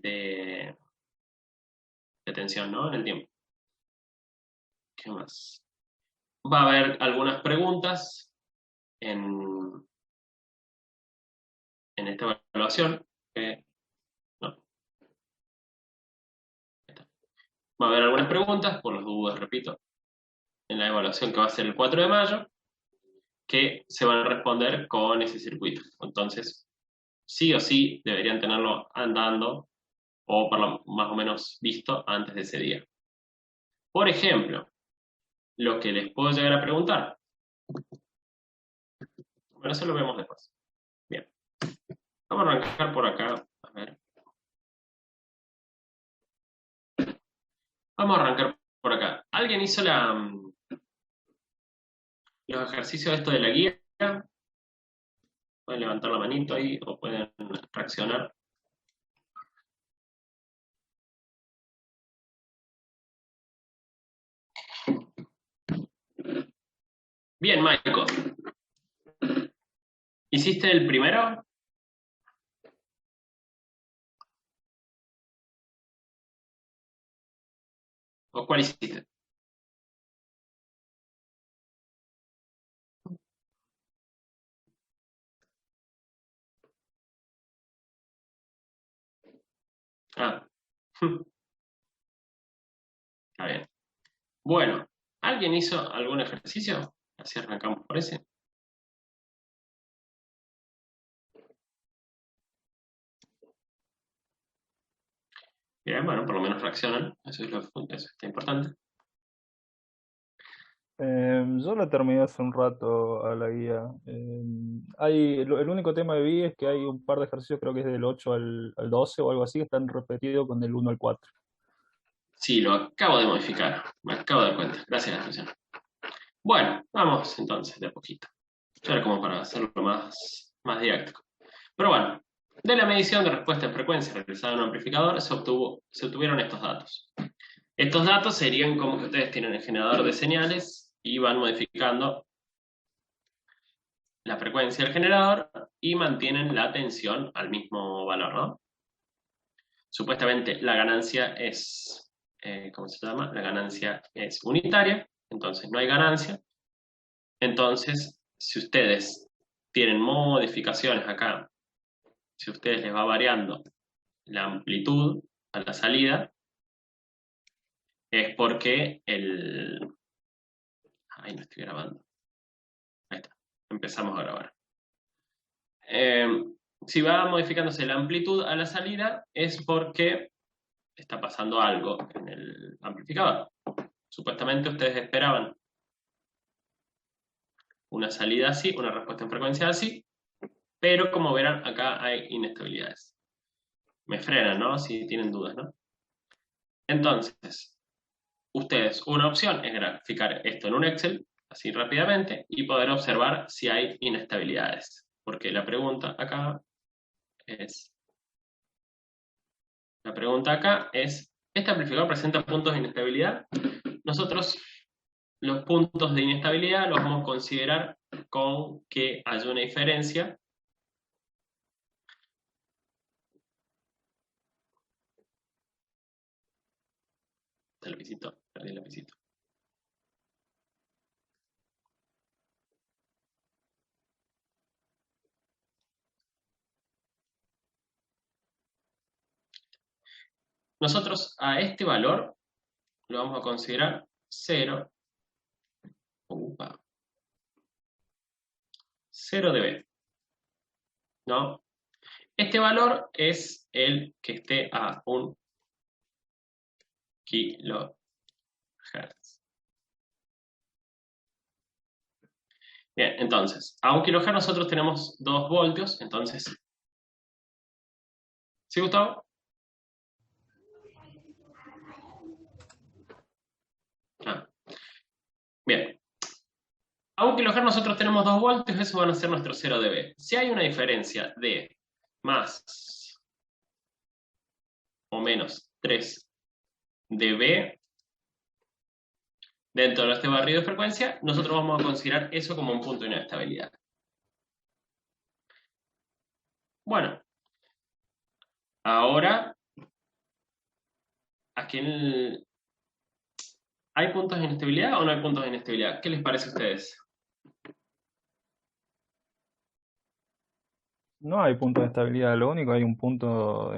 de tensión, ¿no? En el tiempo. ¿Qué más? Va a haber algunas preguntas en esta evaluación. No. Va a haber algunas preguntas, por las dudas, repito, en la evaluación que va a ser el 4 de mayo, que se van a responder con ese circuito. Entonces, sí o sí deberían tenerlo andando o por lo más o menos visto antes de ese día. Por ejemplo, lo que les puedo llegar a preguntar. Bueno, eso lo vemos después. Bien. Vamos a arrancar por acá. A ver. Vamos a arrancar por acá. ¿Alguien hizo los ejercicios de esto de la guía? Pueden levantar la manito ahí o pueden reaccionar. Bien, Michael. ¿Hiciste el primero? ¿O cuál hiciste? Ah. Está bien. Bueno, ¿alguien hizo algún ejercicio? Así arrancamos por ese. Bien, bueno, por lo menos reaccionan. Eso está importante. Yo la terminé hace un rato a la guía. El único tema que vi es que hay un par de ejercicios, creo que es del 8 al 12 o algo así, que están repetidos con del 1 al 4. Sí, lo acabo de modificar. Me acabo de dar cuenta. Gracias a la atención. Bueno, vamos entonces de a poquito. Ya era como para hacerlo más didáctico. Pero bueno, de la medición de respuesta en frecuencia realizada en un amplificador se obtuvieron estos datos. Estos datos serían como que ustedes tienen el generador de señales y van modificando la frecuencia del generador y mantienen la tensión al mismo valor, ¿no? Supuestamente la ganancia es, ¿cómo se llama? La ganancia es unitaria, entonces no hay ganancia. Entonces, si ustedes tienen modificaciones acá, si a ustedes les va variando la amplitud a la salida, es porque el... Ay, no estoy grabando. Ahí está. Empezamos a grabar. Si va modificándose la amplitud a la salida, es porque está pasando algo en el amplificador. Supuestamente ustedes esperaban una salida así, una respuesta en frecuencia así, pero como verán, acá hay inestabilidades. Me frenan, ¿no? Si tienen dudas, ¿no? Entonces, ustedes, una opción es graficar esto en un Excel, así rápidamente, y poder observar si hay inestabilidades. Porque la pregunta acá es, ¿este amplificador presenta puntos de inestabilidad? Nosotros los puntos de inestabilidad los vamos a considerar con que haya una diferencia el lapicito, perdí el lapicito. Nosotros a este valor lo vamos a considerar 0, 0 dB, ¿no? Este valor es el que esté a 1 kHz. Bien, entonces, a 1 kHz nosotros tenemos 2 voltios, entonces... ¿Sí, Gustavo? Ah, bien. A 1 kHz nosotros tenemos 2 voltios, eso van a ser nuestro 0 dB. Si hay una diferencia de más o menos 3 dB dentro de este barrido de frecuencia, nosotros vamos a considerar eso como un punto de inestabilidad. Bueno, ahora aquí ¿hay puntos de inestabilidad o no hay puntos de inestabilidad? ¿Qué les parece a ustedes? No hay punto de estabilidad, lo único hay un punto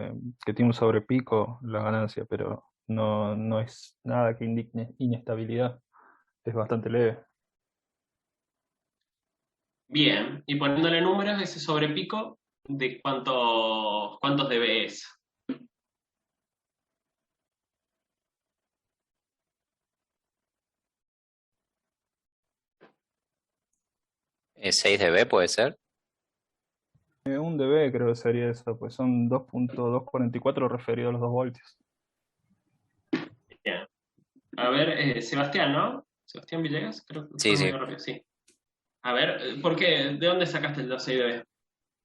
que tiene un sobrepico la ganancia, pero no es nada que indique inestabilidad, es bastante leve. Bien, y poniéndole números, ese sobrepico, ¿de cuántos dB es? 6 dB puede ser. Un dB creo que sería eso, pues son 2.244 referido a los 2 voltios. Bien. A ver, Sebastián, ¿no? Sebastián Villegas, creo que Sí, fue sí. medio rápido, sí. A ver, ¿por qué? ¿De dónde sacaste el 12 dB?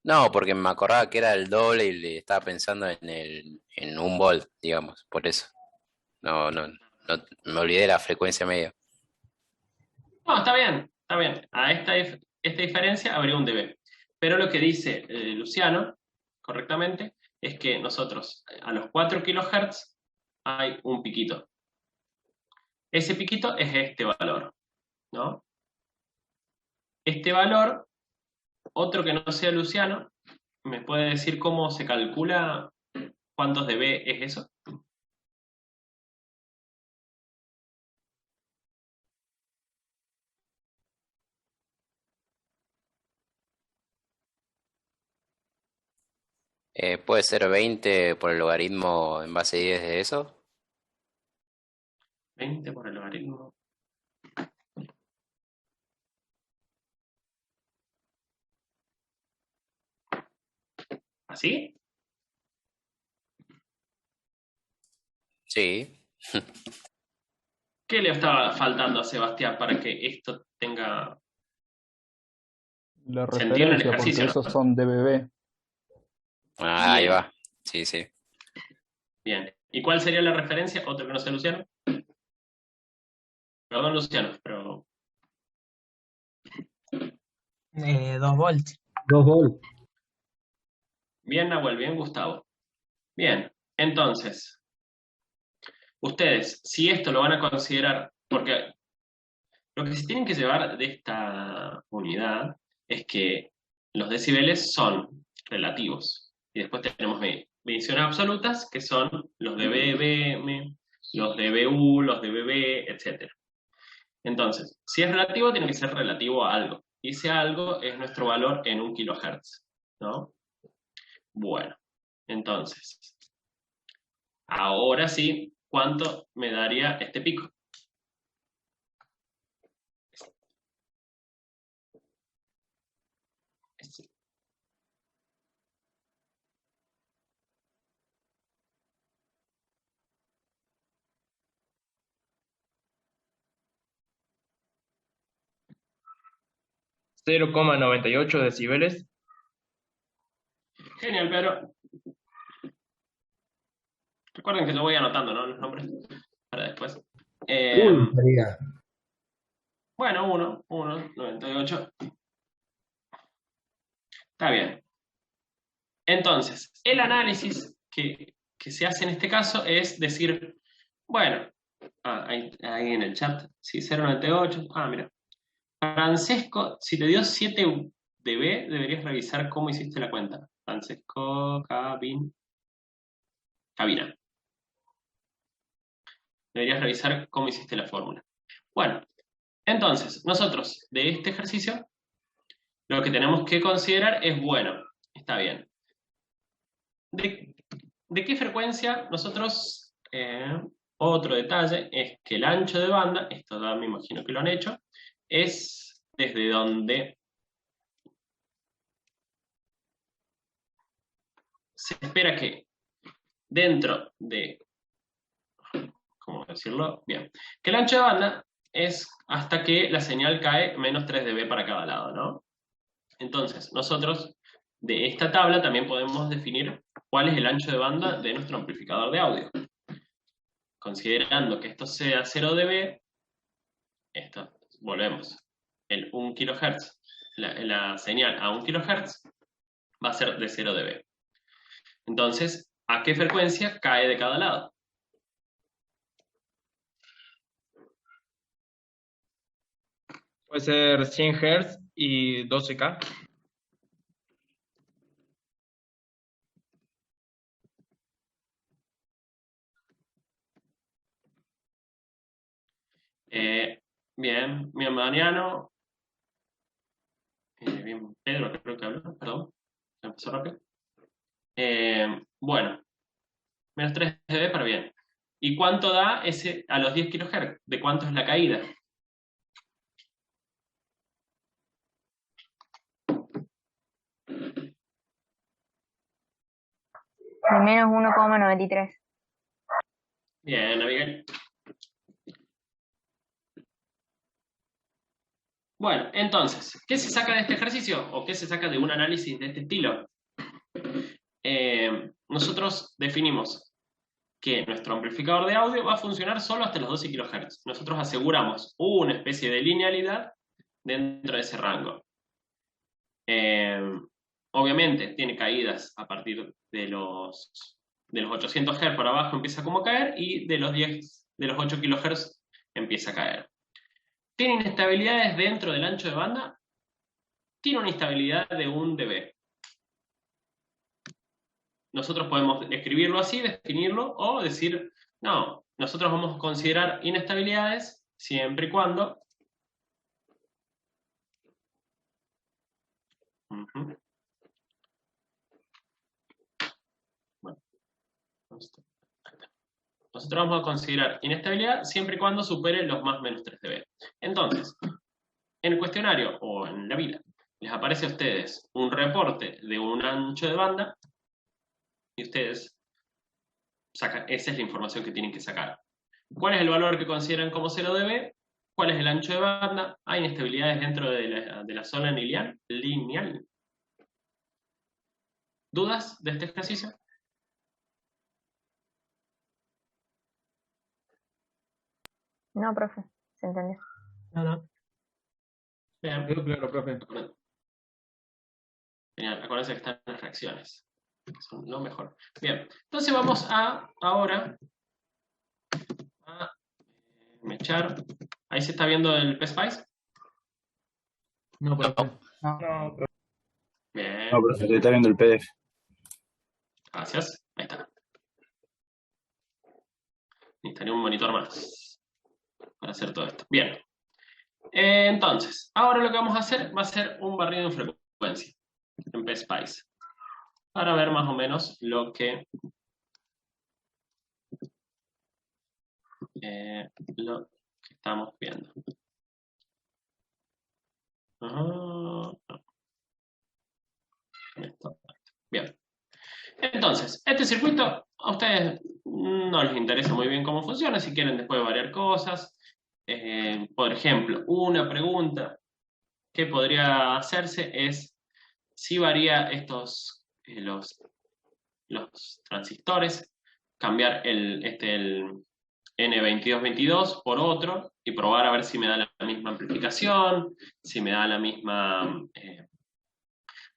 No, porque me acordaba que era el doble y le estaba pensando en un volt, digamos, por eso. No, me olvidé de la frecuencia media. No, está bien, está bien. A esta diferencia habría un dB. Pero lo que dice Luciano, correctamente, es que nosotros a los 4 kHz hay un piquito. Ese piquito es este valor, ¿no? Este valor, otro que no sea Luciano, ¿me puede decir cómo se calcula cuántos dB es eso? ¿Puede ser 20 por el logaritmo en base 10 de eso? 20 por el logaritmo. ¿Así? Sí. ¿Qué le estaba faltando a Sebastián para que esto tenga La sentido en el referencia, porque ejercicio, esos ¿no? son dBB. Ah, ahí Bien, va. Sí, sí. bien. ¿Y cuál sería la referencia? Otro que no sea Luciano. Perdón, Luciano, pero 2 volts. 2 volts. bien, Nahuel, bien, Gustavo. Bien, entonces, ustedes, si esto lo van a considerar, porque lo que se tienen que llevar de esta unidad es que los decibeles son relativos. Y después tenemos mediciones absolutas, que son los de BBM, los de BU, los de BB, etc. Entonces, si es relativo, tiene que ser relativo a algo. Y ese algo es nuestro valor en 1 kHz, ¿no? Bueno, entonces, ahora sí, ¿cuánto me daría este pico? Este. 0,98 decibeles. Genial, pero recuerden que yo voy anotando, ¿no? Los nombres para después. Uno sería. Bueno, 98. Está bien. Entonces, el análisis que se hace en este caso es decir, bueno, ahí en el chat, sí, 0,98. Ah, mira. Francesco, si te dio 7 dB, deberías revisar cómo hiciste la cuenta. Francesco Cabina. Deberías revisar cómo hiciste la fórmula. Bueno, entonces, nosotros de este ejercicio, lo que tenemos que considerar es, bueno, está bien. ¿De qué frecuencia nosotros, otro detalle es que el ancho de banda, esto ya me imagino que lo han hecho, es desde donde se espera que dentro de, ¿cómo decirlo? Bien, que el ancho de banda es hasta que la señal cae menos 3 dB para cada lado, ¿no? Entonces, nosotros de esta tabla también podemos definir cuál es el ancho de banda de nuestro amplificador de audio. Considerando que esto sea 0 dB, esto, volvemos, el 1 kHz, la señal a 1 kHz va a ser de 0 dB. Entonces, ¿a qué frecuencia cae de cada lado? Puede ser 100 Hz y 12K. Bien, bien, Mariano. Bien, Pedro, creo que habló, perdón. Empezó rápido. Bueno, menos 3 dB para bien. ¿Y cuánto da ese a los 10 kHz? ¿De cuánto es la caída? De menos 1,93. Bien, Abigail. Bueno, entonces, ¿qué se saca de este ejercicio? ¿O qué se saca de un análisis de este estilo? Nosotros definimos que nuestro amplificador de audio va a funcionar solo hasta los 12 kHz. Nosotros aseguramos una especie de linealidad dentro de ese rango. Obviamente tiene caídas a partir de los 800 Hz para abajo empieza como a caer y de los 8 kHz empieza a caer. ¿Tiene inestabilidades dentro del ancho de banda? Tiene una instabilidad de 1 dB. Nosotros podemos escribirlo así, definirlo, o decir, no, nosotros vamos a considerar inestabilidades siempre y cuando bueno, nosotros vamos a considerar inestabilidad siempre y cuando supere los más menos 3 dB. Entonces, en el cuestionario o en la vida, les aparece a ustedes un reporte de un ancho de banda y ustedes sacan, esa es la información que tienen que sacar. ¿Cuál es el valor que consideran como 0 dB? ¿Cuál es el ancho de banda? ¿Hay inestabilidades dentro de la zona lineal? ¿Dudas de este ejercicio? No, profe, se entendió. No. Bien. Quedó claro, profe. Genial, acuérdense que están las reacciones. Son lo mejor. Bien, entonces vamos ahora a mechar. Ahí se está viendo el PSpice. No, profe. No. Bien, No, profe, se está viendo el PDF. gracias. Ahí está. Necesitaría un monitor más para hacer todo esto. Bien. Entonces, ahora lo que vamos a hacer va a ser un barrido en frecuencia en PSpice para ver más o menos lo que estamos viendo. Bien. Entonces, este circuito a ustedes no les interesa muy bien cómo funciona, si quieren después variar cosas. Por ejemplo, una pregunta que podría hacerse es si varía los transistores, cambiar el N2222 por otro y probar a ver si me da la misma amplificación, si me da la misma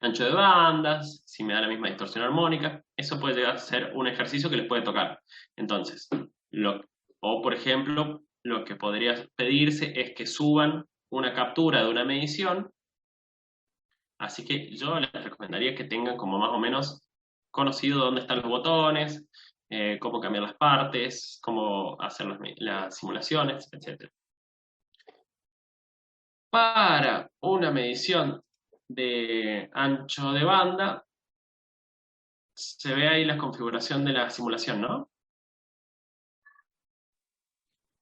ancho de bandas, si me da la misma distorsión armónica. Eso puede llegar a ser un ejercicio que les puede tocar. Entonces, o por ejemplo, lo que podría pedirse es que suban una captura de una medición. Así que yo les recomendaría que tengan como más o menos conocido dónde están los botones, cómo cambiar las partes, cómo hacer las simulaciones, etc. Para una medición de ancho de banda, se ve ahí la configuración de la simulación, ¿no?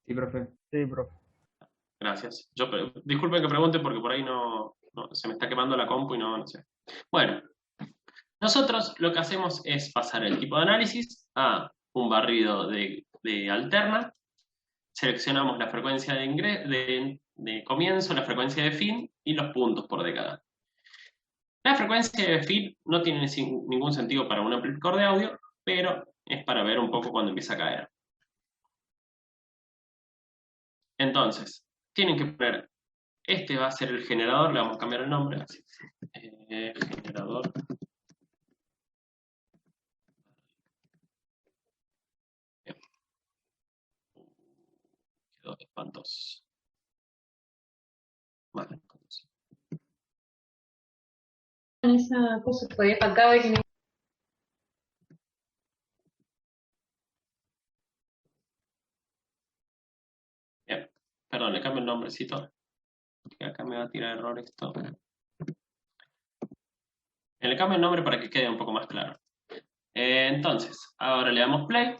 Sí, profe. Sí, profe. Gracias. Disculpen que pregunte porque por ahí no se me está quemando la compu y no sé. Bueno, nosotros lo que hacemos es pasar el tipo de análisis a un barrido de alterna, seleccionamos la frecuencia de comienzo, la frecuencia de fin y los puntos por década. La frecuencia de fin no tiene ningún sentido para un amplificador de audio, pero es para ver un poco cuando empieza a caer. Entonces, tienen que poner, este va a ser el generador, le vamos a cambiar el nombre, así. Generador. Bien. Quedó espantoso. Vale. Esa cosa todavía faltaba que Bien. Perdón, le cambio el nombrecito. Que acá me va a tirar error esto. Le cambio el nombre para que quede un poco más claro. Entonces, ahora le damos play.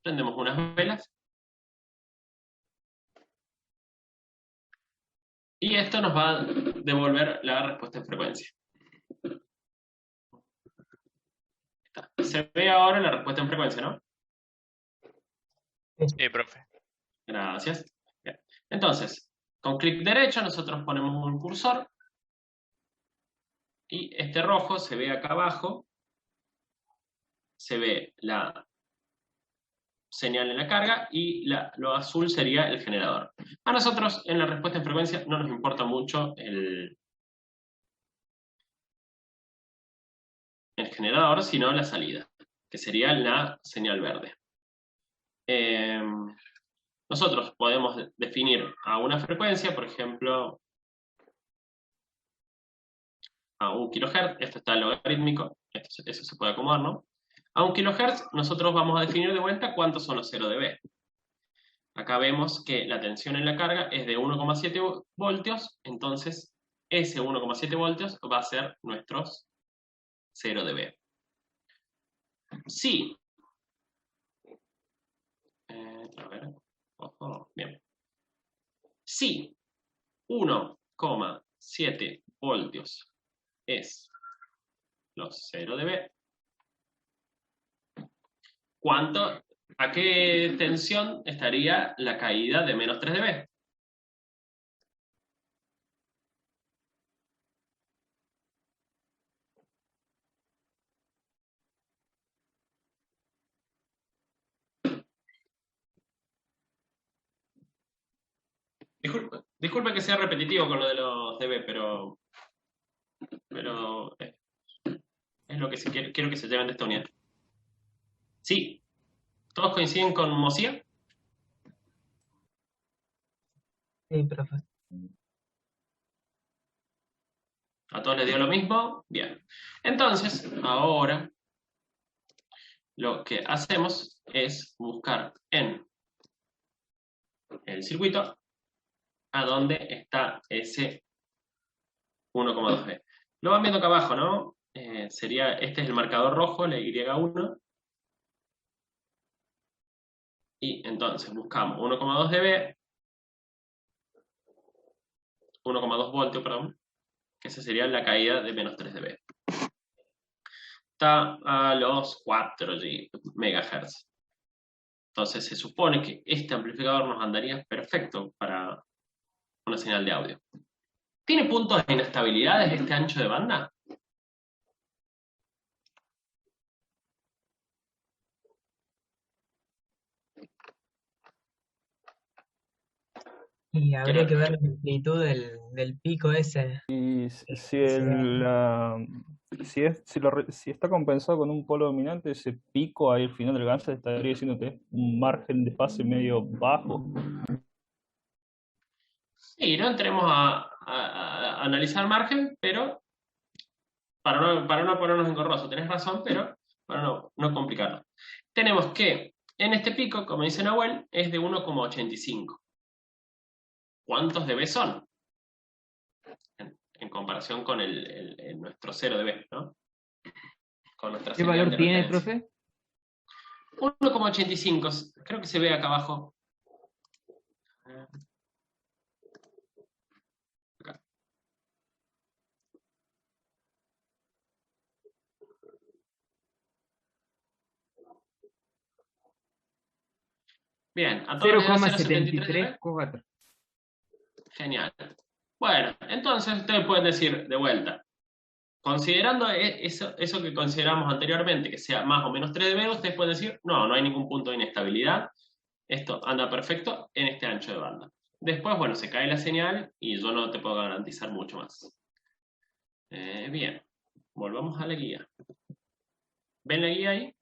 Prendemos unas velas. Y esto nos va a devolver la respuesta en frecuencia. Se ve ahora la respuesta en frecuencia, ¿no? Sí, profe. Gracias. Bien. Entonces, con clic derecho nosotros ponemos un cursor. Y este rojo se ve acá abajo. Se ve la señal en la carga y lo azul sería el generador. A nosotros en la respuesta en frecuencia no nos importa mucho el generador, sino la salida, que sería la señal verde. Nosotros podemos definir a una frecuencia, por ejemplo, a 1 kHz, esto está logarítmico, eso se puede acomodar, ¿no? A 1 kHz nosotros vamos a definir de vuelta cuántos son los 0 dB. Acá vemos que la tensión en la carga es de 1,7 voltios, entonces ese 1,7 voltios va a ser nuestros 0 dB. Sí. A ver, ojo, bien. Si 1,7 voltios es los 0 dB, ¿a qué tensión estaría la caída de menos 3 dB? Disculpe que sea repetitivo con lo de los dB, pero es lo que quiero que se lleven de esta unidad. Sí, ¿todos coinciden con Mosía? Sí, profe. ¿A todos les dio lo mismo? Bien. Entonces, ahora lo que hacemos es buscar en el circuito a dónde está ese 1,2B. Lo van viendo acá abajo, ¿no? Este es el marcador rojo, la Y1. Y entonces buscamos 1,2 dB, 1,2 voltios, perdón, que esa sería la caída de menos 3 dB. Está a los 4 MHz. Entonces se supone que este amplificador nos andaría perfecto para una señal de audio. ¿Tiene puntos de inestabilidad este ancho de banda? Y habría que ver la amplitud del pico ese. Y si está compensado con un polo dominante, ese pico ahí al final del gancho estaría diciendo que es un margen de fase medio bajo. Sí, no entremos a analizar margen, pero para no ponernos engorroso, tenés razón, pero para no complicarlo. Tenemos que en este pico, como dice Nahuel, es de 1,85. ¿Cuántos dB son? En comparación con nuestro 0 dB, ¿no? Con nuestra ¿Qué señal valor de tiene, referencia. profe? 1,85, creo que se ve acá abajo. Acá. Bien, a todos les da 0,73 dB. 0,73. Genial. Bueno, entonces ustedes pueden decir de vuelta, considerando eso que consideramos anteriormente, que sea más o menos 3 dB, ustedes pueden decir, no hay ningún punto de inestabilidad, esto anda perfecto en este ancho de banda. Después, bueno, se cae la señal y yo no te puedo garantizar mucho más. Bien, volvamos a la guía. ¿Ven la guía ahí?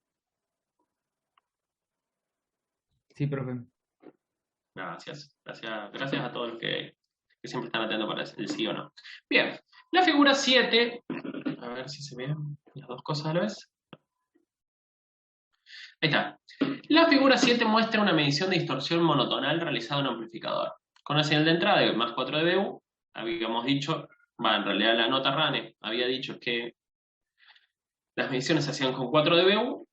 Sí, profe. Gracias. Gracias a todos los que siempre están atentos para el sí o no. Bien. La figura 7. A ver si se ven las dos cosas a la vez. Ahí está. La figura 7 muestra una medición de distorsión monotonal realizada en un amplificador. Con una señal de entrada de más 4 dBu, habíamos dicho, en realidad la nota RANE había dicho que las mediciones se hacían con 4 dBu,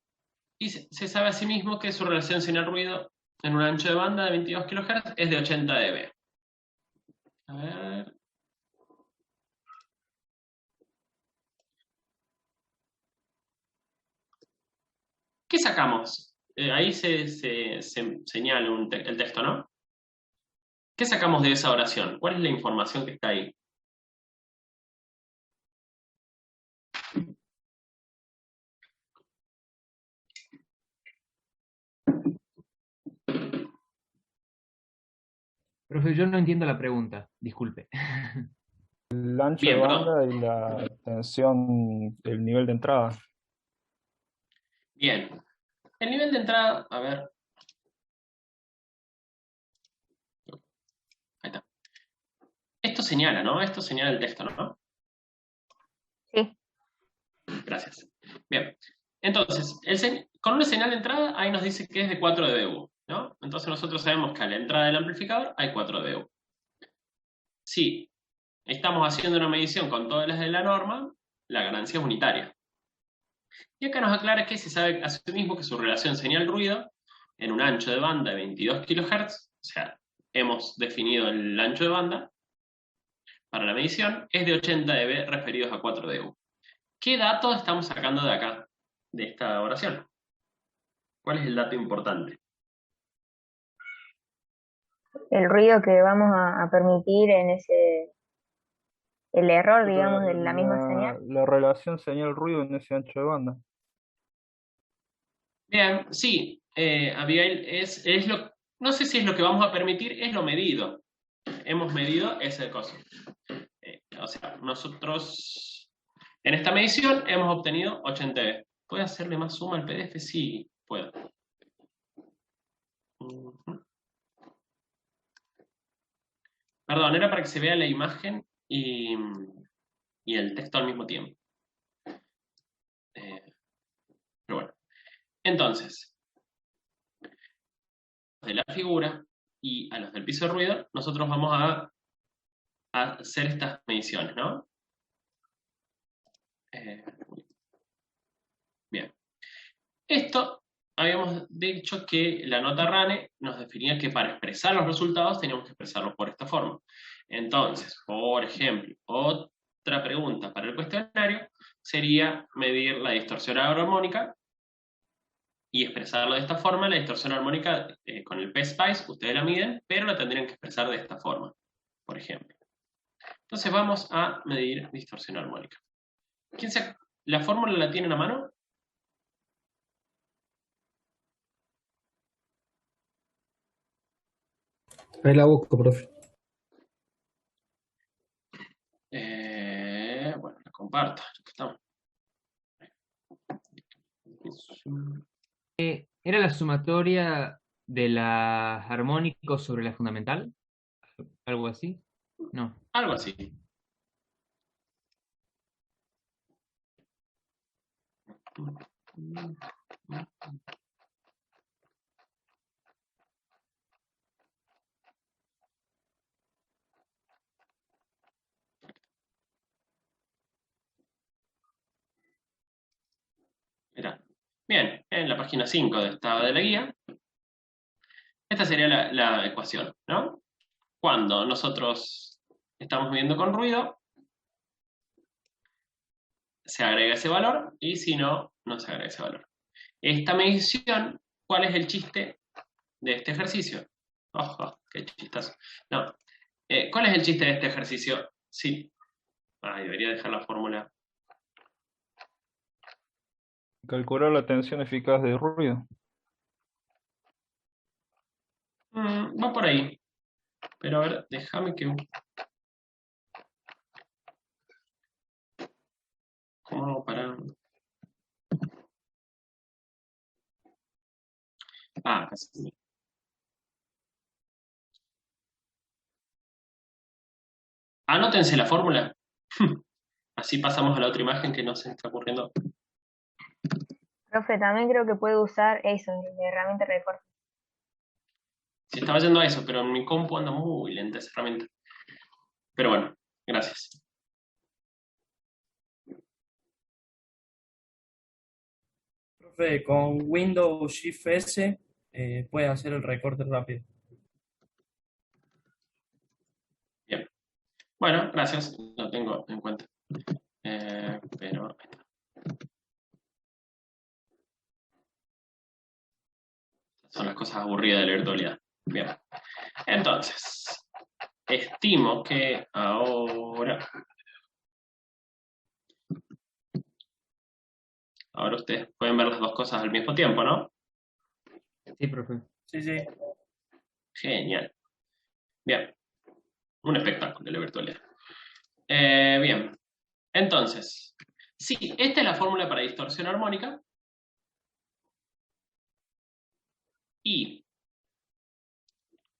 y se sabe asimismo que su relación señal-ruido en un ancho de banda de 22 kHz es de 80 dB. A ver. ¿Qué sacamos? Ahí se señala el texto, ¿no? ¿Qué sacamos de esa oración? ¿Cuál es la información que está ahí? Profe, yo no entiendo la pregunta, disculpe. El ancho de Bien, perdón. banda y la tensión, el nivel de entrada. Bien. El nivel de entrada, a ver. Ahí está. Esto señala, ¿no? Esto señala el texto, ¿no? Sí. Gracias. Bien. Entonces, con una señal de entrada, ahí nos dice que es de 4 dBu, ¿no? Entonces nosotros sabemos que a la entrada del amplificador hay 4 dBu. Si estamos haciendo una medición con todas las de la norma, la ganancia es unitaria. Y acá nos aclara que se sabe asimismo que su relación señal-ruido en un ancho de banda de 22 kHz, o sea, hemos definido el ancho de banda para la medición, es de 80 dB referidos a 4 dBu. ¿Qué dato estamos sacando de acá, de esta oración? ¿Cuál es el dato importante? El ruido que vamos a permitir en el error, digamos, de la misma señal. La relación señal-ruido en ese ancho de banda. Bien, sí, Abigail, no sé si es lo que vamos a permitir, es lo medido. Hemos medido ese coso. O sea, nosotros en esta medición hemos obtenido 80 dB. ¿Puedo hacerle más suma al PDF? Sí, puedo. Perdón, era para que se vea la imagen y el texto al mismo tiempo. Pero bueno. Entonces, de la figura y a los del piso de ruido, nosotros vamos a hacer estas mediciones, ¿no? Bien. Esto, habíamos dicho que la nota RANE nos definía que para expresar los resultados teníamos que expresarlos por esta forma. Entonces, por ejemplo, otra pregunta para el cuestionario sería medir la distorsión armónica y expresarlo de esta forma. La distorsión armónica con el PSpice ustedes la miden, pero la tendrían que expresar de esta forma, por ejemplo. Entonces vamos a medir distorsión armónica. ¿La fórmula la tienen a mano? Ahí la busco, profe. Bueno, la comparto. Estamos. ¿Era la sumatoria de la armónico sobre la fundamental? ¿Algo así? No. Algo así. Mirá. Bien, en la página 5 de la guía, esta sería la ecuación, ¿no? Cuando nosotros estamos midiendo con ruido, se agrega ese valor, y si no, no se agrega ese valor. Esta medición, ¿cuál es el chiste de este ejercicio? ¡Ojo! ¡Qué chistazo! No. ¿Cuál es el chiste de este ejercicio? Sí. Debería dejar la fórmula. Calcular la tensión eficaz de ruido. Va por ahí. Pero a ver, déjame que... ¿Cómo hago para...? Casi. Anótense la fórmula. Así pasamos a la otra imagen que no se me está ocurriendo. Profe, también creo que puede usar eso, la herramienta de recorte. Sí, estaba yendo a eso, pero en mi compu anda muy lenta esa herramienta. Pero bueno, gracias. Profe, con Windows Shift S puede hacer el recorte rápido. Bien. Bueno, gracias. Lo tengo en cuenta. Pero son las cosas aburridas de leer virtualidad. Bien. Entonces, estimo que ahora ustedes pueden ver las dos cosas al mismo tiempo, ¿no? Sí, profe. Sí, sí. Genial. Bien. Un espectáculo de la virtualidad. Bien. Entonces, sí, esta es la fórmula para distorsión armónica. Y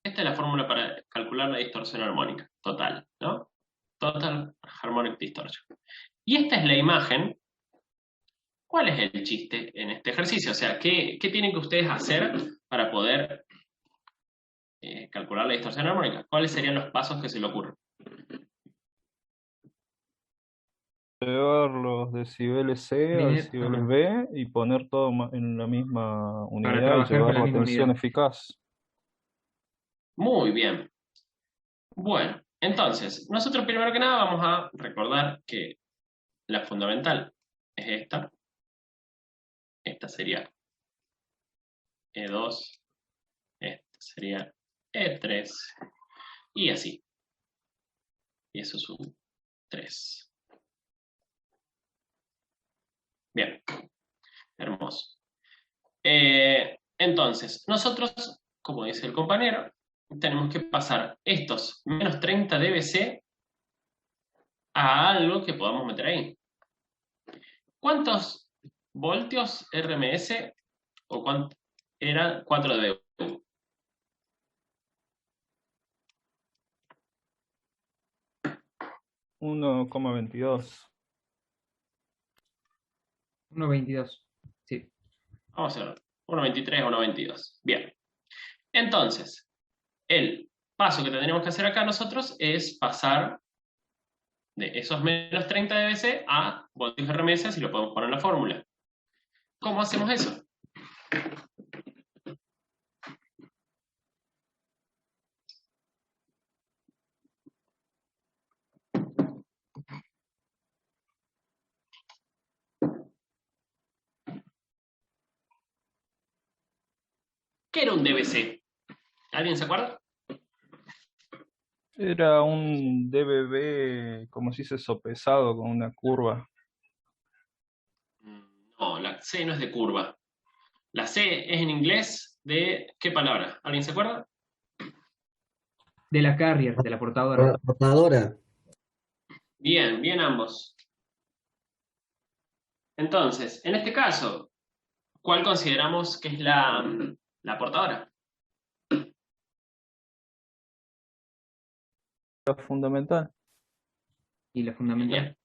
esta es la fórmula para calcular la distorsión armónica total, ¿no? Total Harmonic Distortion. Y esta es la imagen. ¿Cuál es el chiste en este ejercicio? O sea, ¿qué tienen que ustedes hacer para poder calcular la distorsión armónica? ¿Cuáles serían los pasos que se le ocurren? Llevar los decibeles C a Linet, decibeles B y poner todo en la misma unidad y trabajar con llevar la la misma tensión unidad. eficaz. Muy bien. Bueno, entonces, nosotros primero que nada vamos a recordar que la fundamental es esta. Esta sería E2, esta sería E3, y así. Y eso es un 3. Bien, hermoso. Entonces, nosotros, como dice el compañero, tenemos que pasar estos menos 30 dBc a algo que podamos meter ahí. ¿Cuántos voltios RMS o cuánto eran 4 dBu? 1,22. 1.22. Sí. Vamos a ver, 1,23 o 1,22. Bien. Entonces, el paso que tendríamos que hacer acá nosotros es pasar de esos menos 30 dBc a voltios RMS, si lo podemos poner en la fórmula. ¿Cómo hacemos eso? ¿Qué era un dBc? ¿Alguien se acuerda? Era un dBB, como si se sopesado con una curva. No, la C no es de curva. La C es en inglés de ¿qué palabra? ¿Alguien se acuerda? De la carrier, de la portadora. Portadora. Bien, bien ambos. Entonces, en este caso, ¿cuál consideramos que es la portadora? La fundamental. Y la fundamental. Bien.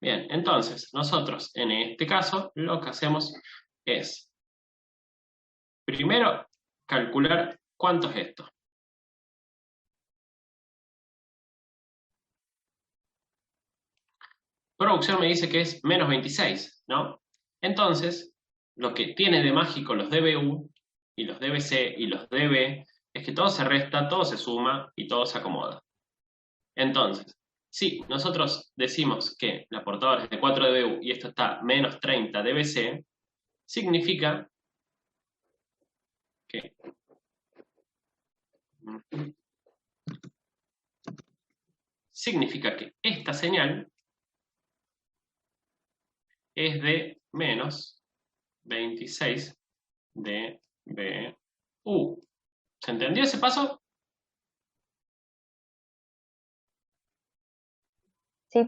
Bien, entonces, nosotros en este caso lo que hacemos es, primero, calcular cuánto es esto. Producción me dice que es menos 26, ¿no? Entonces, lo que tiene de mágico los dBu y los dBc y los dB es que todo se resta, todo se suma y todo se acomoda. Entonces, si nosotros decimos que la portadora es de 4 dBu y esto está menos 30 dBc, significa que esta señal es de menos 26 dBu. ¿Se entendió ese paso? Sí,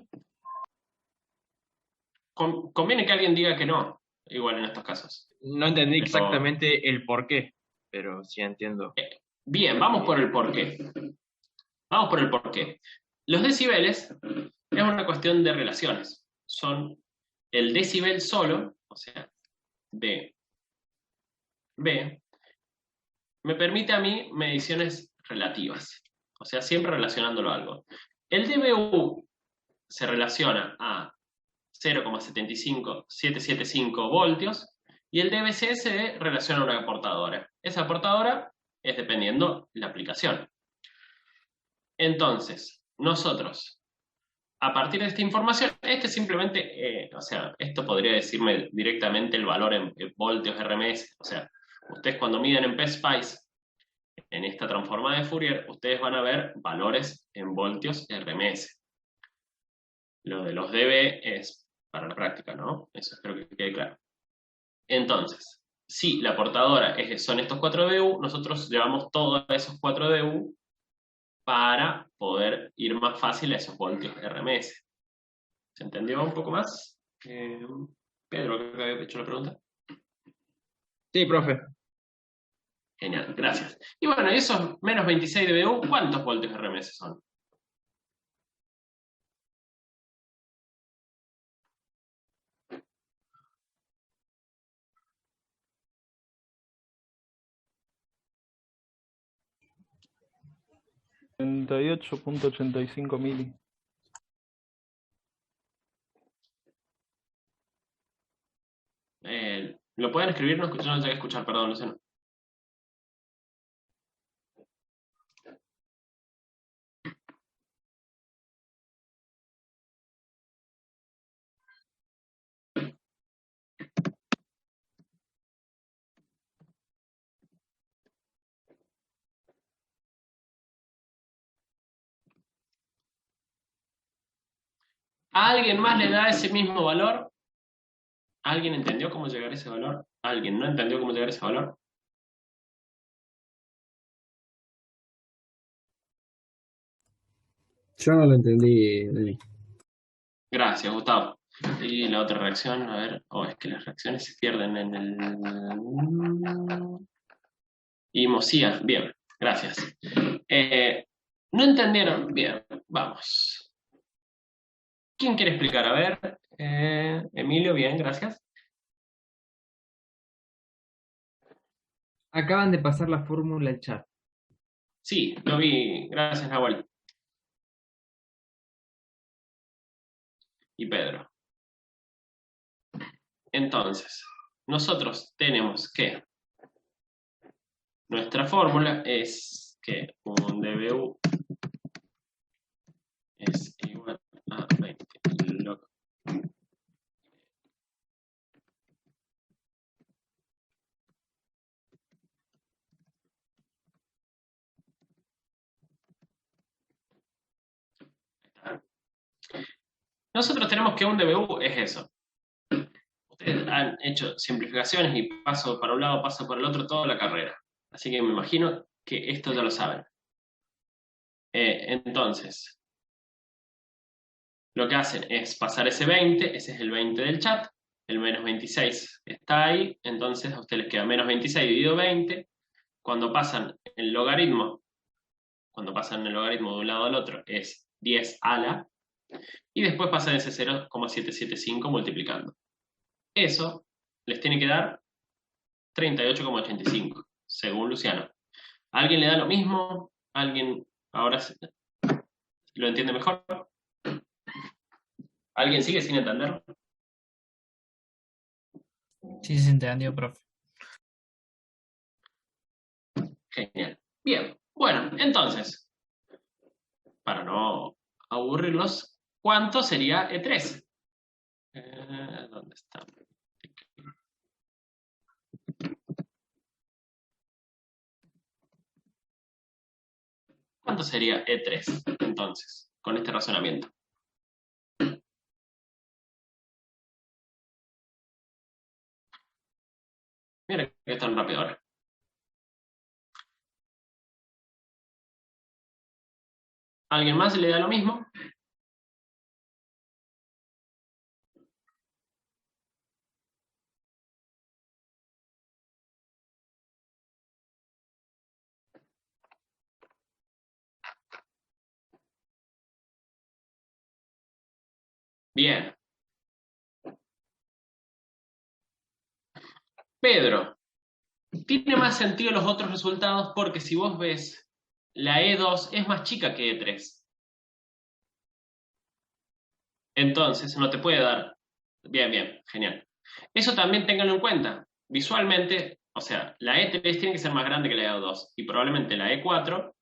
Conviene que alguien diga que no, igual en estos casos. No entendí Esto- exactamente el por qué, pero sí entiendo. Bien, vamos por el porqué. Vamos por el porqué. Los decibeles es una cuestión de relaciones. Son el decibel solo, o sea, dB, me permite a mí mediciones relativas. O sea, siempre relacionándolo a algo. El dBu se relaciona a 0,775 voltios y el dBc se relaciona a una portadora. Esa portadora es dependiendo la aplicación. Entonces, nosotros, a partir de esta información, simplemente, o sea, esto podría decirme directamente el valor en voltios RMS. O sea, ustedes cuando miden en PSpice, en esta transformada de Fourier, ustedes van a ver valores en voltios RMS. Lo de los dB es para la práctica, ¿no? Eso espero que quede claro. Entonces, si la portadora son estos 4 dBu, nosotros llevamos todos esos 4 dBu para poder ir más fácil a esos voltios RMS. ¿Se entendió un poco más? Pedro, creo que había hecho la pregunta. Sí, profe. Genial, gracias. Y bueno, esos menos 26 dBu, ¿cuántos voltios RMS son? $38.85 mili. ¿Lo pueden escribir? No, yo no llegué a escuchar, perdón, Luciano. ¿A alguien más le da ese mismo valor? ¿Alguien entendió cómo llegar a ese valor? ¿Alguien no entendió cómo llegar a ese valor? Yo no lo entendí, Denis. Gracias, Gustavo. Y la otra reacción, a ver, es que las reacciones se pierden en el... Y Mosía, bien, gracias. ¿No entendieron? Bien, vamos. ¿Quién quiere explicar? A ver, Emilio, bien, gracias. Acaban de pasar la fórmula al chat. Sí, lo vi, gracias, Nahuel. Y Pedro. Entonces, nosotros tenemos que nuestra fórmula es que un dBu es igual a 20 log. Nosotros tenemos que un dBu es eso. Ustedes han hecho simplificaciones y paso para un lado, paso para el otro toda la carrera. Así que me imagino que esto ya lo saben. Entonces, lo que hacen es pasar ese 20, ese es el 20 del chat, el menos 26 está ahí, entonces a ustedes les queda menos 26 dividido 20. Cuando pasan el logaritmo de un lado al otro es 10 a la, y después pasan ese 0,775 multiplicando. Eso les tiene que dar 38,85, según Luciano. ¿A alguien le da lo mismo? ¿Alguien ahora lo entiende mejor? ¿Alguien sigue sin entenderlo? Sí, se entendió, profe. Genial. Bien. Bueno, entonces, para no aburrirlos, ¿cuánto sería E3? ¿Dónde está? ¿Cuánto sería E3, entonces, con este razonamiento? Mira que es tan rápido ahora. ¿Alguien más le da lo mismo? Bien. Pedro, tiene más sentido los otros resultados porque si vos ves, la E2 es más chica que E3. Entonces, no te puede dar. Bien, bien, genial. Eso también ténganlo en cuenta. Visualmente, o sea, la E3 tiene que ser más grande que la E2 y probablemente la E4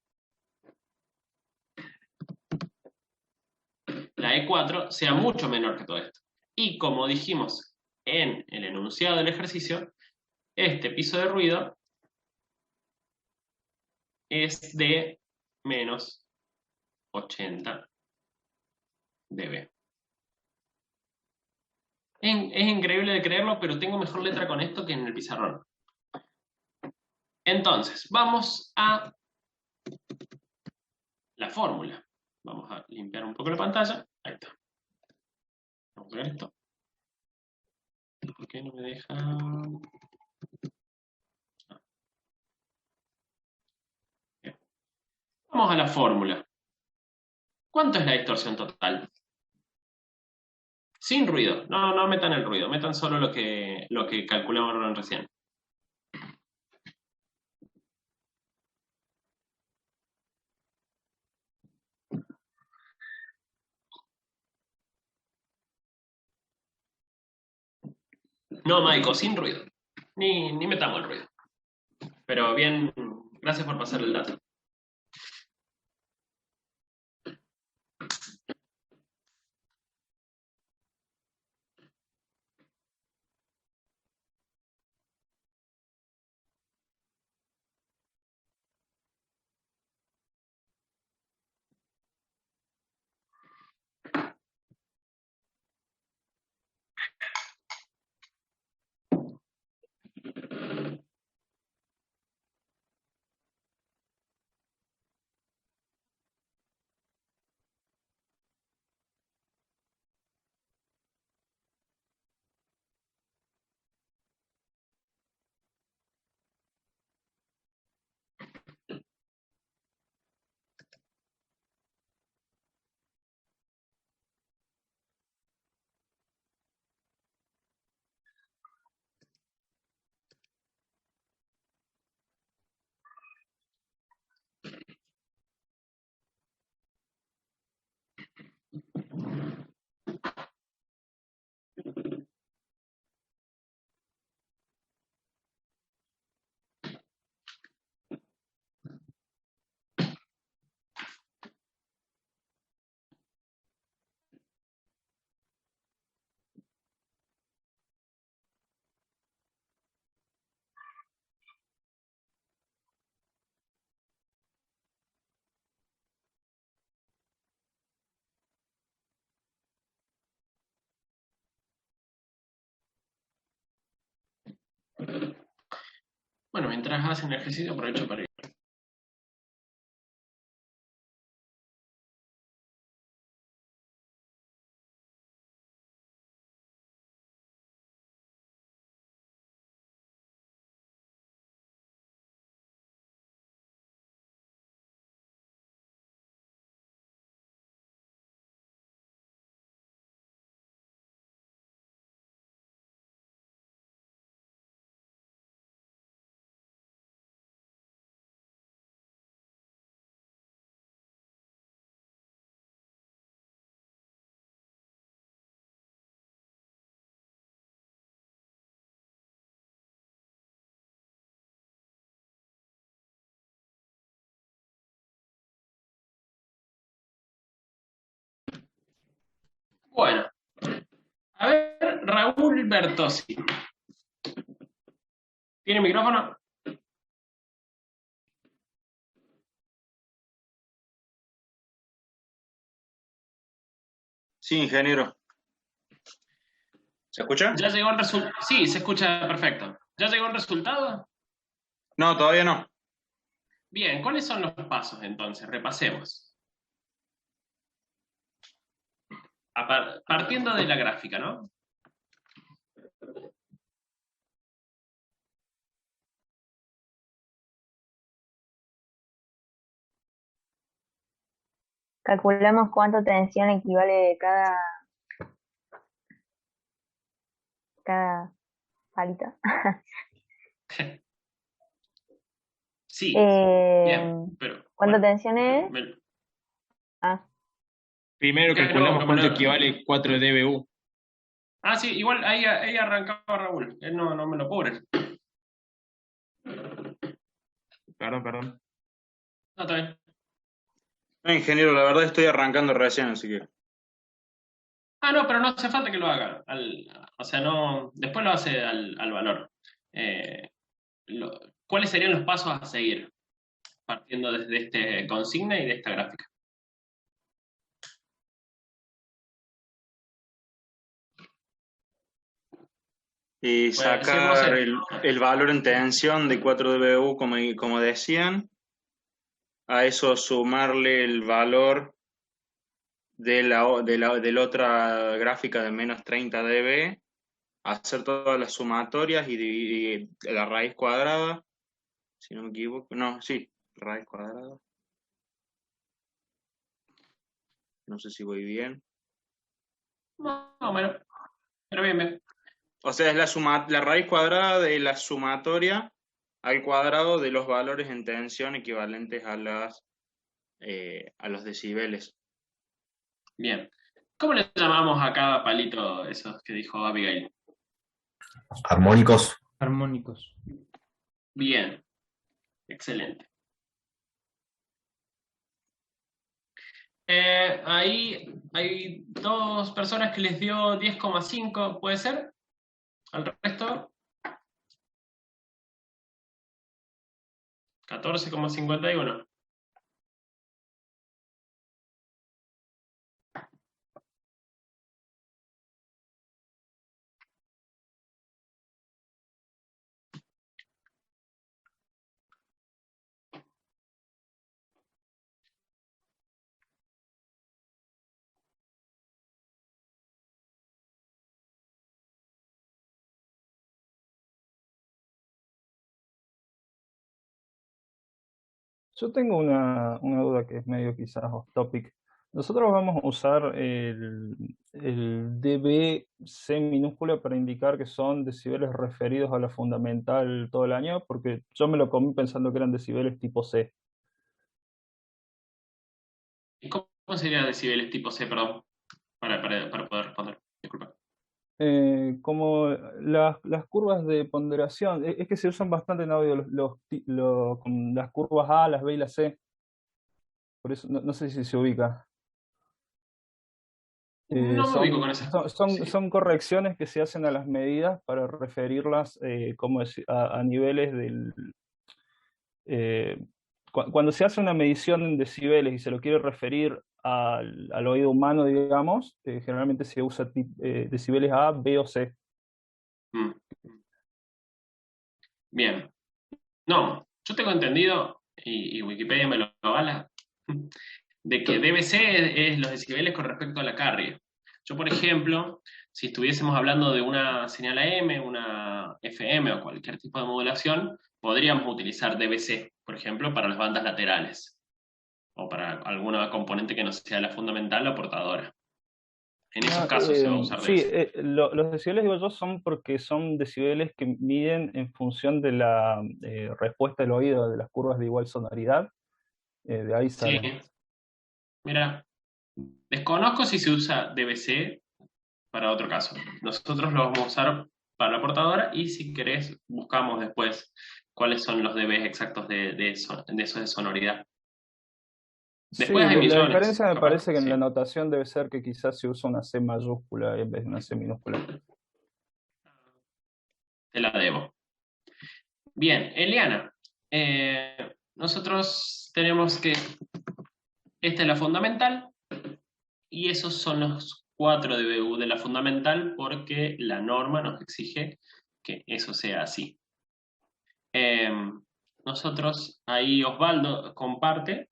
sea mucho menor que todo esto. Y como dijimos en el enunciado del ejercicio, este piso de ruido es de menos 80 dB. Es increíble de creerlo, pero tengo mejor letra con esto que en el pizarrón. Entonces, vamos a la fórmula. Vamos a limpiar un poco la pantalla. Ahí está. Vamos a ver esto. ¿Por qué no me deja? Bien. Vamos a la fórmula. ¿Cuánto es la distorsión total? Sin ruido. No, no metan el ruido. Metan solo lo que calculamos recién. No, Maiko, sin ruido. Ni metamos el ruido. Pero bien, gracias por pasar el dato. Bueno, mientras hacen el ejercicio, aprovecho para ir. Bueno, a ver, Raúl Bertossi. ¿Tiene micrófono? Sí, ingeniero. ¿Se escucha? ¿Ya llegó el resultado? Sí, se escucha perfecto. ¿Ya llegó el resultado? No, todavía no. Bien, ¿cuáles son los pasos entonces? Repasemos. Partiendo de la gráfica, ¿no? Calculamos cuánta tensión equivale de cada cada palito. Sí, bien, pero ¿Cuánta bueno, tensión es? Ah, Primero que calculamos no, cuánto equivale 4 dBU. sí, igual ahí arrancaba Raúl, él no me lo cubre. Perdón. No, está bien. No, ingeniero, la verdad estoy arrancando recién, así que. No, pero no hace falta que lo haga. O sea, no, después lo hace al valor. Eh, lo- ¿Cuáles serían los pasos a seguir? Partiendo desde este consigna y de esta gráfica. Y Puede decir, no sacar sé. el valor en tensión de 4 dBU, como decían. A eso sumarle el valor de la otra gráfica de menos 30 dB, hacer todas las sumatorias y dividir la raíz cuadrada, si no me equivoco. No, sí, raíz cuadrada. No sé si voy bien. Más o menos. Pero bien. O sea, es la raíz cuadrada de la sumatoria al cuadrado de los valores en tensión equivalentes a los decibeles. Bien. ¿Cómo le llamamos a cada palito esos que dijo Abigail? Armónicos. Armónicos. Bien. Excelente. Ahí hay dos personas que les dio 10,5, ¿puede ser? Al resto, 14,51. Yo tengo una duda que es medio quizás off topic. Nosotros vamos a usar el dB C minúscula para indicar que son decibeles referidos a la fundamental todo el año, porque yo me lo comí pensando que eran decibeles tipo C. ¿Y cómo sería decibeles tipo C, perdón? Para poder responder. Disculpa. Como las curvas de ponderación, es que se usan bastante en audio con las curvas A, las B y las C. Por eso no sé si se ubica. No me ubico con esa. Sí. Son correcciones que se hacen a las medidas para referirlas a niveles del... Cuando se hace una medición en decibeles y se lo quiere referir al oído humano, digamos, generalmente se usa decibeles A, B o C. Mm. Bien. No, yo tengo entendido, y Wikipedia me lo avala, de que DBC es los decibeles con respecto a la carrier. Yo, por ejemplo, si estuviésemos hablando de una señal AM, una FM o cualquier tipo de modulación, podríamos utilizar DBC, por ejemplo, para las bandas laterales o para alguna componente que no sea la fundamental o portadora. En esos casos se va a usar Sí, DBC. los decibeles, digo yo, son porque son decibeles que miden en función de la respuesta del oído, de las curvas de igual sonoridad. De ahí Sí, salen. mira, desconozco si se usa DBC para otro caso. Nosotros lo vamos a usar para la portadora y si querés buscamos después cuáles son los dBs exactos de eso de sonoridad. Sí, Después hay la millones, diferencia me capaz, parece que en sí. la notación debe ser que quizás se usa una C mayúscula en vez de una C minúscula. Te la debo. Bien, Eliana, nosotros tenemos que esta es la fundamental y esos son los 4 dBu de la fundamental porque la norma nos exige que eso sea así. Nosotros, ahí Osvaldo comparte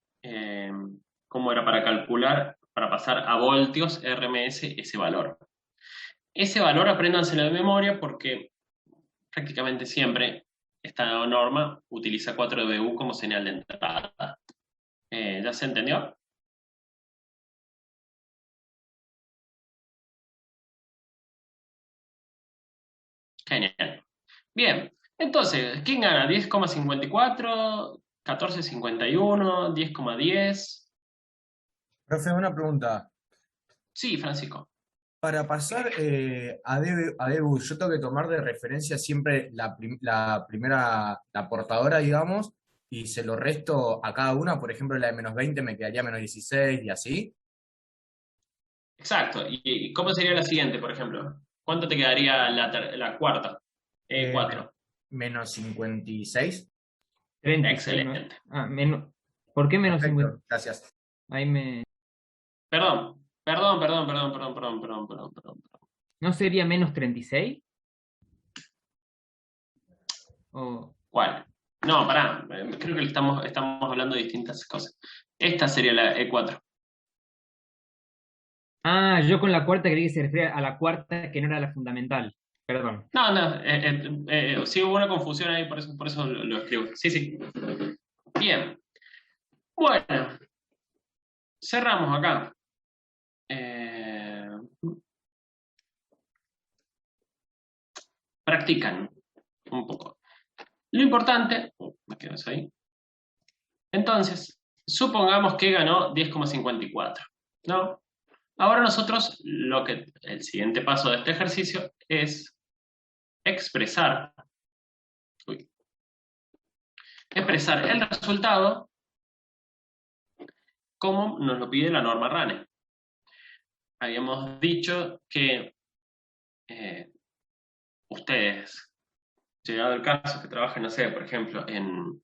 cómo era para calcular, para pasar a voltios RMS ese valor. Ese valor apréndanselo de memoria porque prácticamente siempre esta norma utiliza 4 dBu como señal de entrada. ¿Ya se entendió? Genial. Bien, entonces, ¿quién gana? 10,54, 14,51, 10,10. Profe, una pregunta. Sí, Francisco. Para pasar a DBU, yo tengo que tomar de referencia siempre la primera, la portadora, digamos, y se lo resto a cada una. Por ejemplo, la de -20 me quedaría -16 y así. Exacto. ¿Y cómo sería la siguiente, por ejemplo? ¿Cuánto te quedaría la cuarta? 4. -56. 36, ¿no? Excelente. Ah, ¿por qué menos Perfecto, 50? gracias. Ahí me... Perdón. ¿No sería menos 36? O... ¿Cuál? No, pará. Creo que estamos hablando de distintas cosas. Esta sería la E4. Ah, yo con la cuarta creí que se refería a la cuarta que no era la fundamental. Perdón. No, sí hubo una confusión ahí, por eso lo escribo. Sí. Bien. Bueno, cerramos acá. Practican un poco. Lo importante, me quedo eso ahí. Entonces, supongamos que ganó 10,54, ¿no? Ahora nosotros, el siguiente paso de este ejercicio es expresar el resultado como nos lo pide la norma RANE. Habíamos dicho que ustedes, llegado el caso, que trabajan, no sé, por ejemplo, en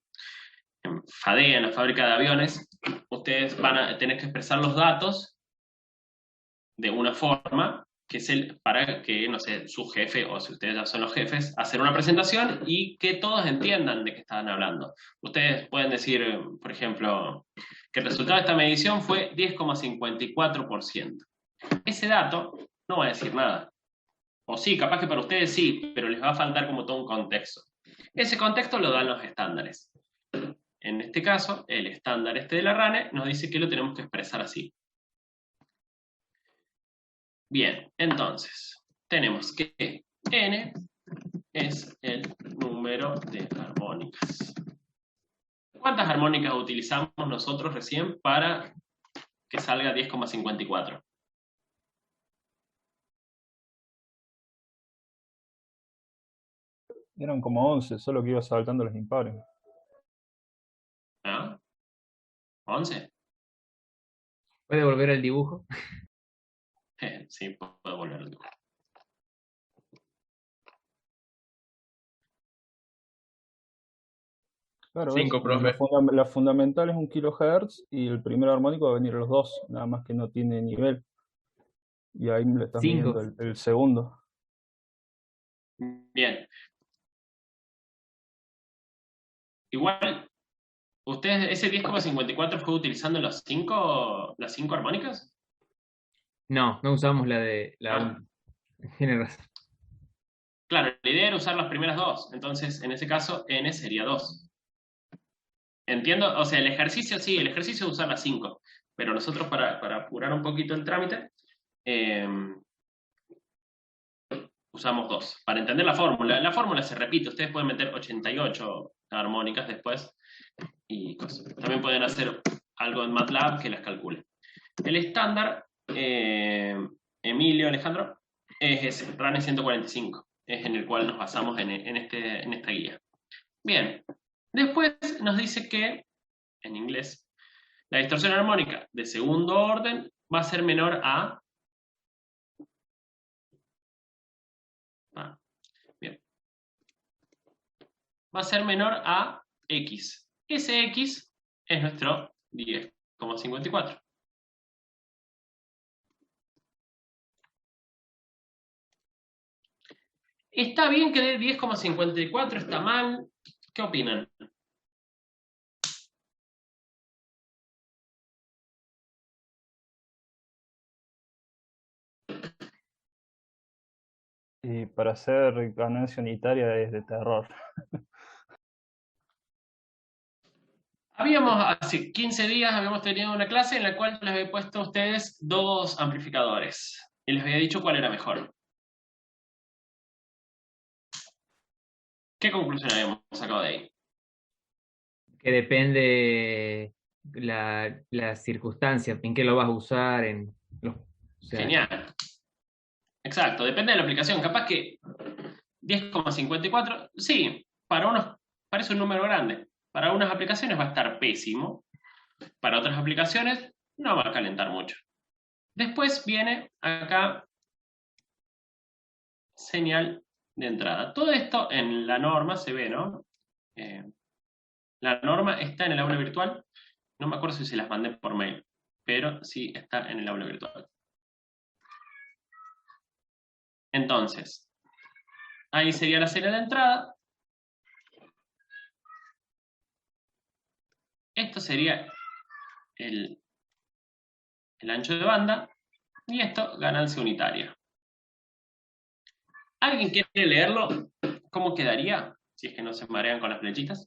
FADEA, en la fábrica de aviones, ustedes van a tener que expresar los datos de una forma que es para que, no sé, su jefe, o si ustedes ya son los jefes, hacer una presentación y que todos entiendan de qué están hablando. Ustedes pueden decir, por ejemplo, que el resultado de esta medición fue 10,54%. Ese dato no va a decir nada. O sí, capaz que para ustedes sí, pero les va a faltar como todo un contexto. Ese contexto lo dan los estándares. En este caso, el estándar de la RANE nos dice que lo tenemos que expresar así. Bien, entonces, tenemos que n es el número de armónicas. ¿Cuántas armónicas utilizamos nosotros recién para que salga 10,54? Eran como 11, solo que iba saltando los impares. ¿Ah? ¿11? ¿Puede volver al dibujo? Sí, puedo volver al dibujo. Claro, 5, profe. la fundamental es 1 kHz y el primer armónico va a venir a los 2, nada más que no tiene nivel. Y ahí le estás 5. midiendo el segundo. Bien. Igual, ¿ustedes ese 10,54 fue utilizando las 5 armónicas? No usamos la de la... Tiene razón. Claro, la idea era usar las primeras dos, entonces en ese caso n sería 2. Entiendo, o sea, el ejercicio es usar las 5, pero nosotros para apurar un poquito el trámite, usamos 2. Para entender la fórmula se repite, ustedes pueden meter 88 armónicas después y cosas. También pueden hacer algo en MATLAB que las calcule. El estándar, Emilio, Alejandro, es ese, RANE 145, es en el cual nos basamos en esta guía. Bien, después nos dice que, en inglés, la distorsión armónica de segundo orden va a ser menor a... Bien. Va a ser menor a X. Ese X es nuestro 10,54. ¿Está bien que dé 10,54? ¿Está mal? ¿Qué opinan? Y para hacer ganancia unitaria es de terror. Hace 15 días habíamos tenido una clase en la cual les había puesto a ustedes 2 amplificadores. Y les había dicho cuál era mejor. ¿Qué conclusión habíamos sacado de ahí? Que depende la circunstancia, en qué lo vas a usar, o sea, Genial. Exacto, depende de la aplicación. Capaz que 10,54, sí, para unos parece un número grande. Para unas aplicaciones va a estar pésimo. Para otras aplicaciones no va a calentar mucho. Después viene acá señal de entrada. Todo esto en la norma se ve, ¿no? La norma está en el aula virtual. No me acuerdo si se las mandé por mail, pero sí está en el aula virtual. Entonces, ahí sería la señal de entrada. Esto sería el ancho de banda. Y esto, ganancia unitaria. ¿Alguien quiere leerlo? ¿Cómo quedaría? Si es que no se marean con las flechitas.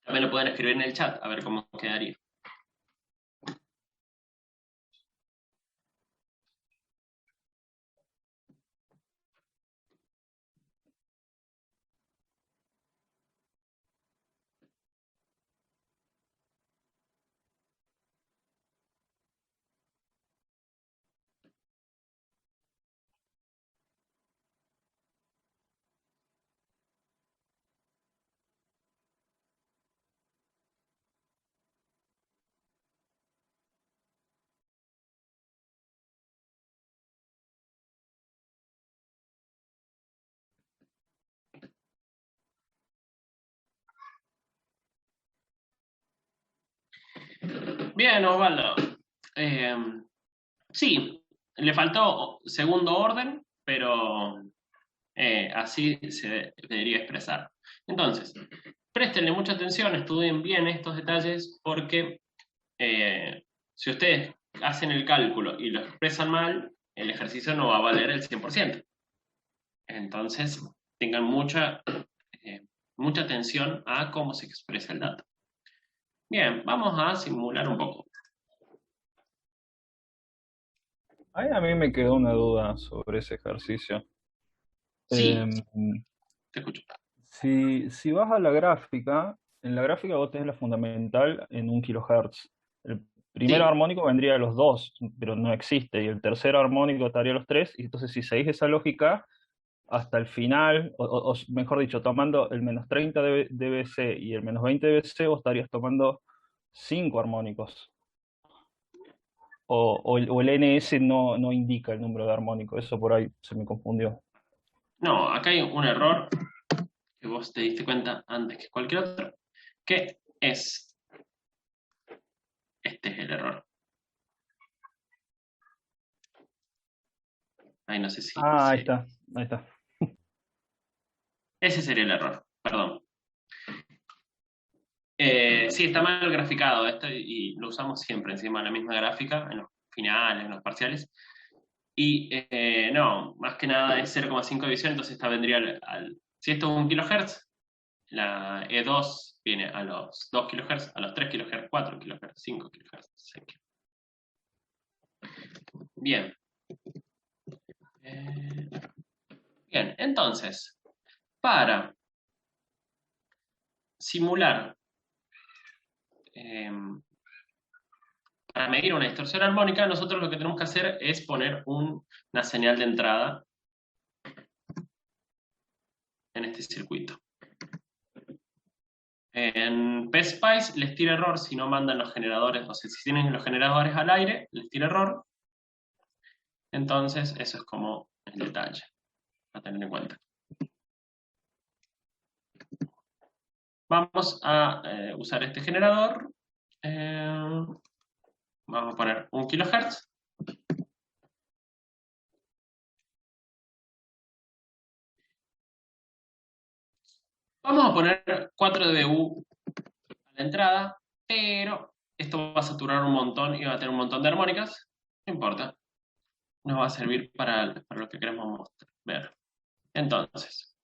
También lo pueden escribir en el chat, a ver cómo quedaría. Bien, Osvaldo. Sí, le faltó segundo orden, pero así se debería expresar. Entonces, préstenle mucha atención, estudien bien estos detalles, porque si ustedes hacen el cálculo y lo expresan mal, el ejercicio no va a valer el 100%. Entonces, tengan mucha atención a cómo se expresa el dato. Bien, vamos a simular un poco. Ahí a mí me quedó una duda sobre ese ejercicio. Sí, Em, te escucho. si vas a la gráfica, en la gráfica vos tenés la fundamental en 1 kHz. El primer Sí. armónico vendría a los 2, pero no existe. Y el tercer armónico estaría a los 3. Y entonces, si seguís esa lógica, hasta el final, o mejor dicho, tomando el menos 30 dBc y el menos 20 dBc, vos estarías tomando 5 armónicos. O el NS no indica el número de armónicos. Eso por ahí se me confundió. No, acá hay un error que vos te diste cuenta antes que cualquier otro, que es, este es el error. Ahí no sé si... Ah, ahí está. Ese sería el error, perdón. Sí, está mal graficado esto y lo usamos siempre encima de la misma gráfica, en los finales, en los parciales. Y no, más que nada es 0,5 división, entonces esta vendría si esto es 1 kHz, la E2 viene a los 2 kHz, a los 3 kHz, 4 kHz, 5 kHz, 6 kHz. Bien. Bien, entonces, para simular, para medir una distorsión armónica, nosotros lo que tenemos que hacer es poner una señal de entrada en este circuito. En PSpice les tira error si no mandan los generadores, o sea, si tienen los generadores al aire, les tira error. Entonces, eso es como el detalle a tener en cuenta. Vamos a usar este generador. Vamos a poner 1 kHz. Vamos a poner 4 dBu a la entrada, pero esto va a saturar un montón y va a tener un montón de armónicas. No importa. Nos va a servir para lo que queremos mostrar, ver. Entonces,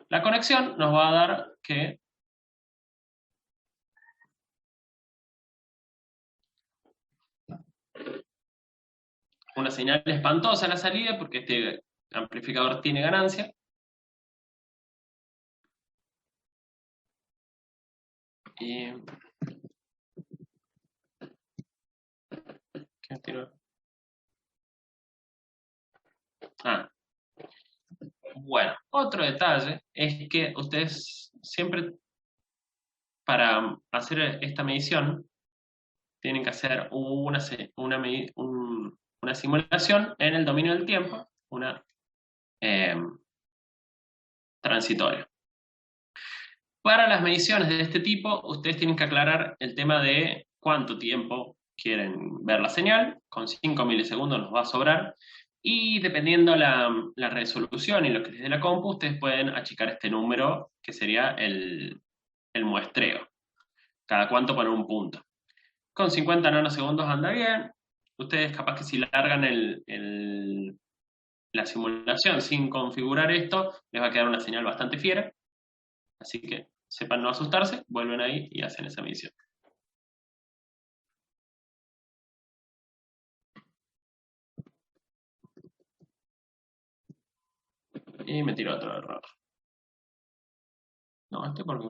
la conexión nos va a dar que una señal espantosa a la salida, porque este amplificador tiene ganancia. Y... ¿qué tiro? Bueno, otro detalle es que ustedes siempre, para hacer esta medición, tienen que hacer una simulación en el dominio del tiempo, una transitoria. Para las mediciones de este tipo, ustedes tienen que aclarar el tema de cuánto tiempo quieren ver la señal. Con 5 milisegundos nos va a sobrar. Y dependiendo la resolución y lo que les dé la compu, ustedes pueden achicar este número, que sería el muestreo. Cada cuánto poner un punto. Con 50 nanosegundos anda bien. Ustedes capaz que si largan la simulación sin configurar esto, les va a quedar una señal bastante fiera. Así que sepan no asustarse, vuelven ahí y hacen esa medición. Y me tiro otro error. No, este porque...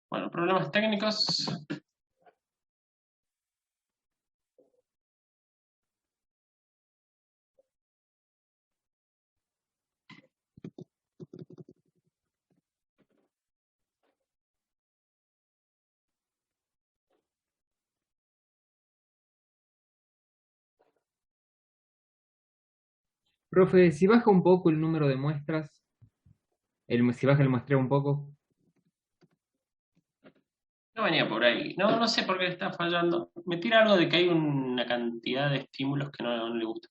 Bueno, problemas técnicos. Profe, si baja un poco el número de muestras, si baja el muestreo un poco, No venía por ahí. No, no sé por qué está fallando. Me tira algo de que hay una cantidad de estímulos que no le gusta.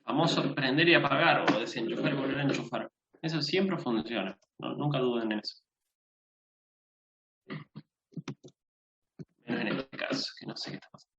Famoso prender y apagar o desenchufar y volver a enchufar. Eso siempre funciona. No, nunca duden en eso. Menos en este caso, que no sé qué está pasando.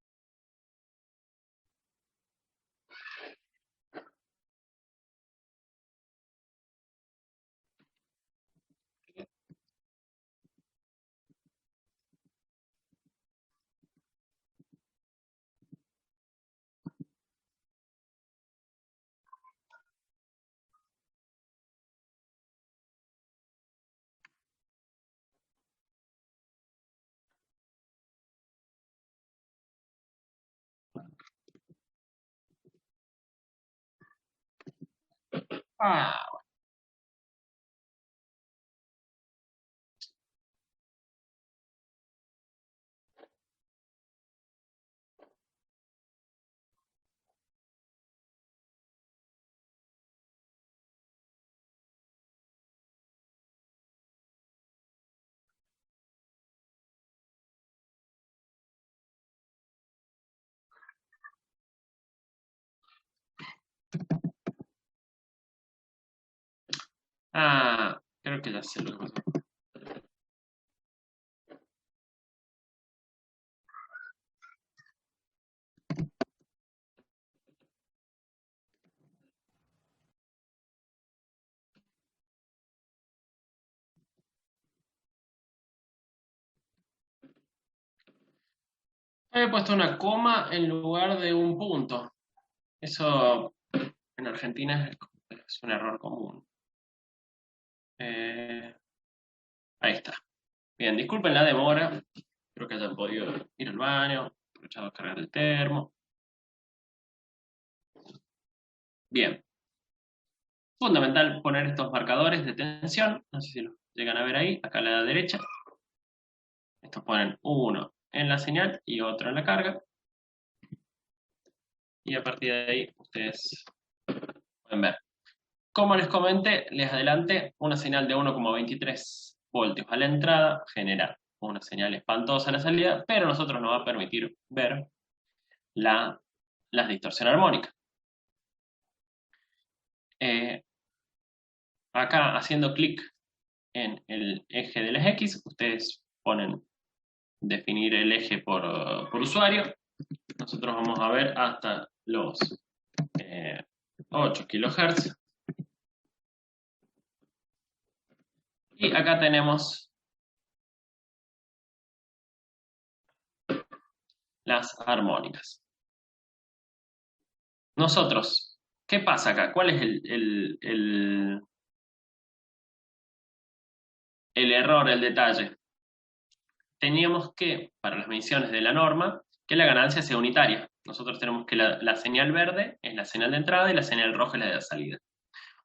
Ah, creo que ya sé lo que pasó. He puesto una coma en lugar de un punto. Eso en Argentina es un error común. Ahí está. Bien, disculpen la demora. Espero que hayan podido ir al baño, aprovechado a cargar el termo. Bien. Fundamental poner estos marcadores de tensión. No sé si los llegan a ver ahí, acá a la derecha. Estos ponen uno en la señal y otro en la carga. Y a partir de ahí ustedes pueden ver. Como les comenté, les adelanté, una señal de 1,23 voltios a la entrada genera una señal espantosa a la salida, pero a nosotros nos va a permitir ver la distorsión armónica. Acá, haciendo clic en el eje de las X, ustedes ponen definir el eje por usuario. Nosotros vamos a ver hasta los 8 kHz. Y acá tenemos las armónicas. Nosotros, ¿qué pasa acá? ¿Cuál es el error, el detalle? Teníamos que, para las mediciones de la norma, que la ganancia sea unitaria. Nosotros tenemos que la señal verde es la señal de entrada y la señal roja es la de salida.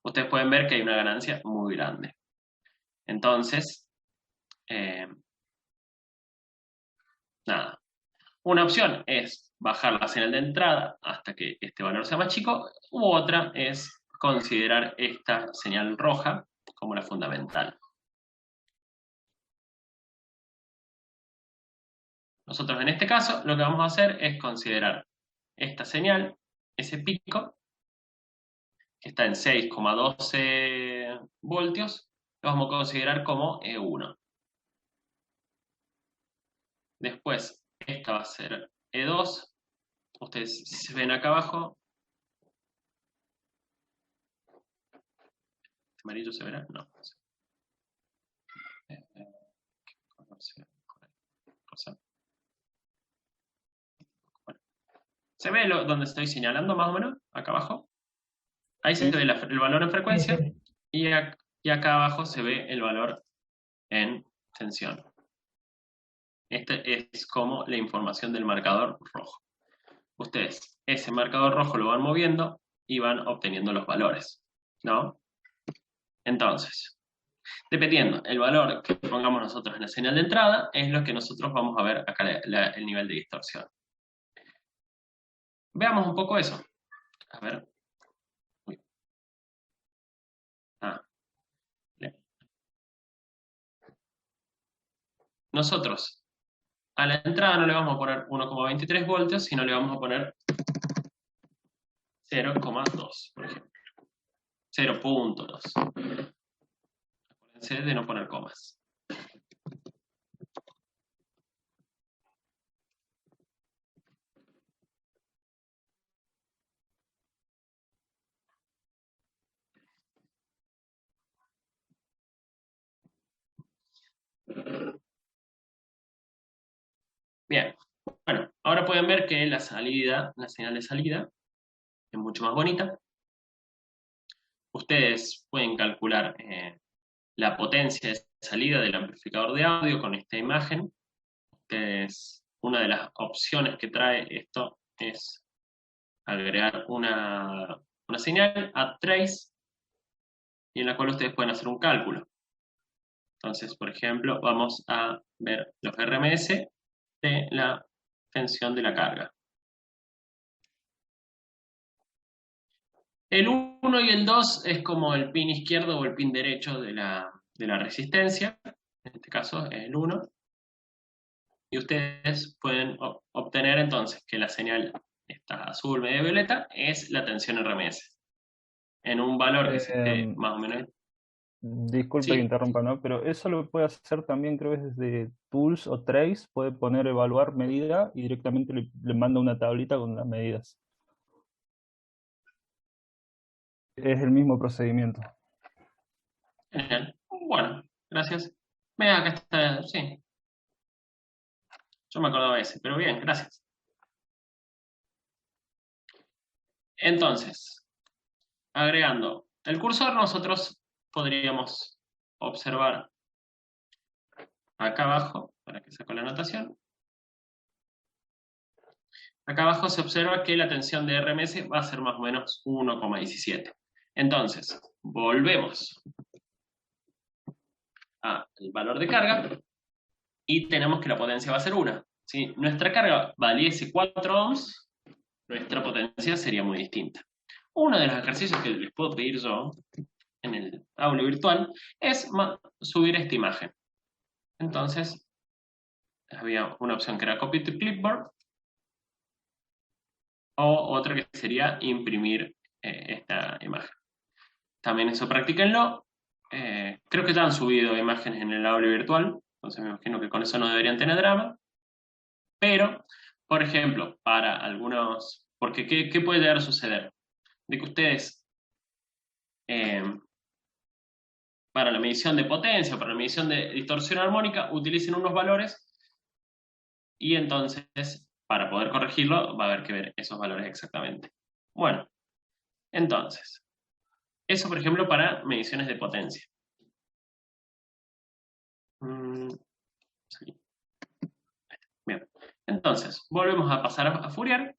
Ustedes pueden ver que hay una ganancia muy grande. Entonces, nada. Una opción es bajar la señal de entrada hasta que este valor sea más chico, u otra es considerar esta señal roja como la fundamental. Nosotros en este caso lo que vamos a hacer es considerar esta señal, ese pico, que está en 6,12 voltios, lo vamos a considerar como E1. Después, esta va a ser E2. Ustedes, si se ven acá abajo, ¿este amarillo se verá? No. Bueno. ¿Se ve donde estoy señalando más o menos? Acá abajo. Ahí se ve el valor en frecuencia y acá abajo se ve el valor en tensión. Este es como la información del marcador rojo. Ustedes ese marcador rojo lo van moviendo y van obteniendo los valores, ¿no? Entonces, dependiendo el valor que pongamos nosotros en la señal de entrada, es lo que nosotros vamos a ver acá el nivel de distorsión. Veamos un poco eso. A ver. Nosotros a la entrada no le vamos a poner 1,23 voltios, sino le vamos a poner 0,2, por ejemplo. 0,2. Acuérdense de no poner comas. Bien, bueno, ahora pueden ver que la señal de salida es mucho más bonita. Ustedes pueden calcular la potencia de salida del amplificador de audio con esta imagen. Una de las opciones que trae esto es agregar una señal add trace y en la cual ustedes pueden hacer un cálculo. Entonces, por ejemplo, vamos a ver los RMS de la tensión de la carga. El 1 y el 2 es como el pin izquierdo o el pin derecho de la resistencia. En este caso es el 1. Y ustedes pueden obtener entonces que la señal esta azul, media violeta, es la tensión RMS. En un valor que esté más o menos... Disculpe Sí. que interrumpa, ¿no? Pero eso lo puede hacer también, creo que desde Tools o Trace, puede poner evaluar medida y directamente le manda una tablita con las medidas. Es el mismo procedimiento. Genial. Bueno, gracias. Vea, acá está, sí. Yo me acordaba de ese, pero bien, gracias. Entonces, agregando el cursor, nosotros podríamos observar acá abajo, para que saco la anotación, acá abajo se observa que la tensión de RMS va a ser más o menos 1,17. Entonces, volvemos al valor de carga y tenemos que la potencia va a ser 1. Si nuestra carga valiese 4 ohms, nuestra potencia sería muy distinta. Uno de los ejercicios que les puedo pedir yo en el aula virtual es subir esta imagen. Entonces, había una opción que era Copy to Clipboard, o otra que sería imprimir esta imagen. También eso practíquenlo. Creo que ya han subido imágenes en el aula virtual, entonces me imagino que con eso no deberían tener drama. Pero, por ejemplo, para algunos... Porque, ¿qué puede llegar a suceder? De que ustedes, para la medición de potencia, para la medición de distorsión armónica, utilicen unos valores y entonces, para poder corregirlo, va a haber que ver esos valores exactamente. Bueno, entonces, eso por ejemplo para mediciones de potencia. Sí. Bien, entonces, volvemos a pasar a Fourier,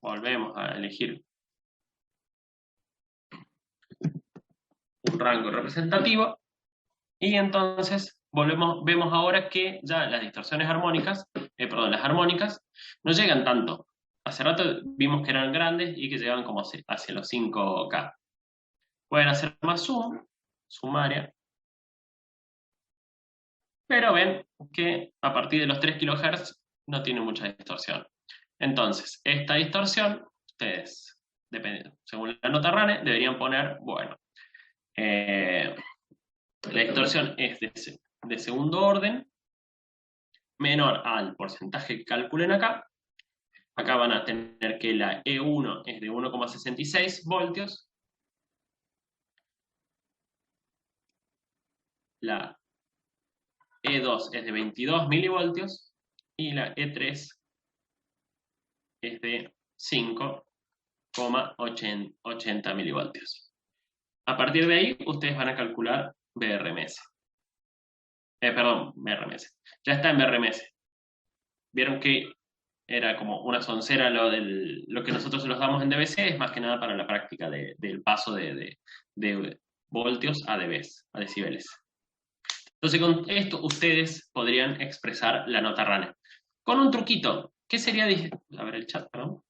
volvemos a elegir un rango representativo, y entonces vemos ahora que ya las distorsiones armónicas, las armónicas, no llegan tanto. Hace rato vimos que eran grandes y que llegaban como hacia los 5K. Pueden hacer más sumaria, pero ven que a partir de los 3 kHz no tiene mucha distorsión. Entonces, esta distorsión, ustedes, según la nota RANE, deberían poner, bueno, la distorsión es de segundo orden, menor al porcentaje que calculen acá. Acá van a tener que la E1 es de 1,66 voltios, la E2 es de 22 milivoltios y la E3 es de 5,80 milivoltios. A partir de ahí, ustedes van a calcular BRMS. BRMS. Ya está en BRMS. Vieron que era como una soncera lo que nosotros los damos en dBc, es más que nada para la práctica del paso de voltios a dBs, a decibeles. Entonces con esto ustedes podrían expresar la nota RANE. Con un truquito, ¿qué sería? A ver el chat, perdón.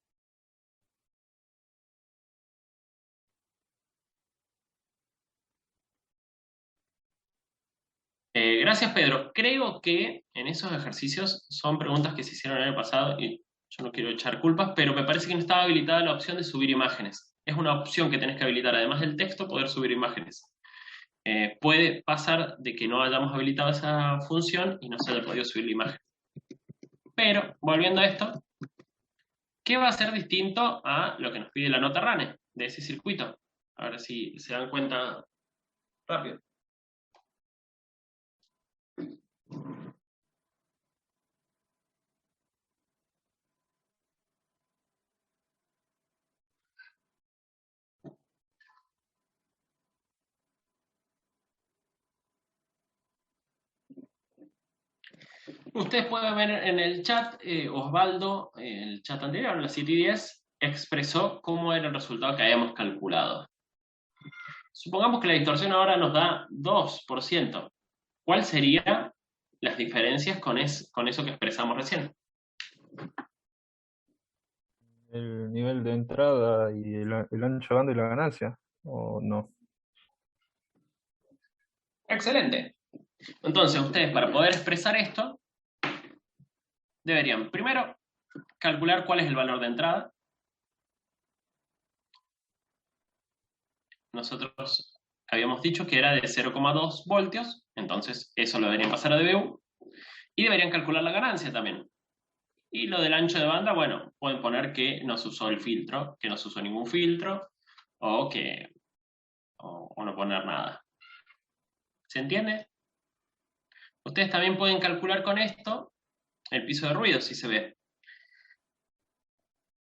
Gracias, Pedro. Creo que en esos ejercicios son preguntas que se hicieron el año pasado y yo no quiero echar culpas, pero me parece que no estaba habilitada la opción de subir imágenes. Es una opción que tenés que habilitar, además del texto, poder subir imágenes. Puede pasar de que no hayamos habilitado esa función y no se haya podido subir la imagen. Pero, volviendo a esto, ¿qué va a ser distinto a lo que nos pide la nota RANE de ese circuito? A ver si se dan cuenta rápido. Ustedes pueden ver en el chat, Osvaldo, el chat anterior, en las 7:10, expresó cómo era el resultado que habíamos calculado. Supongamos que la distorsión ahora nos da 2%. ¿Cuáles serían las diferencias con eso que expresamos recién? El nivel de entrada y el ancho de banda y la ganancia, ¿o no? Excelente. Entonces, ustedes para poder expresar esto, deberían primero calcular cuál es el valor de entrada. Nosotros habíamos dicho que era de 0,2 voltios, entonces eso lo deberían pasar a dBu. Y deberían calcular la ganancia también. Y lo del ancho de banda, bueno, pueden poner que no se usó el filtro, que no se usó ningún filtro, o no poner nada. ¿Se entiende? Ustedes también pueden calcular con esto el piso de ruido, si se ve,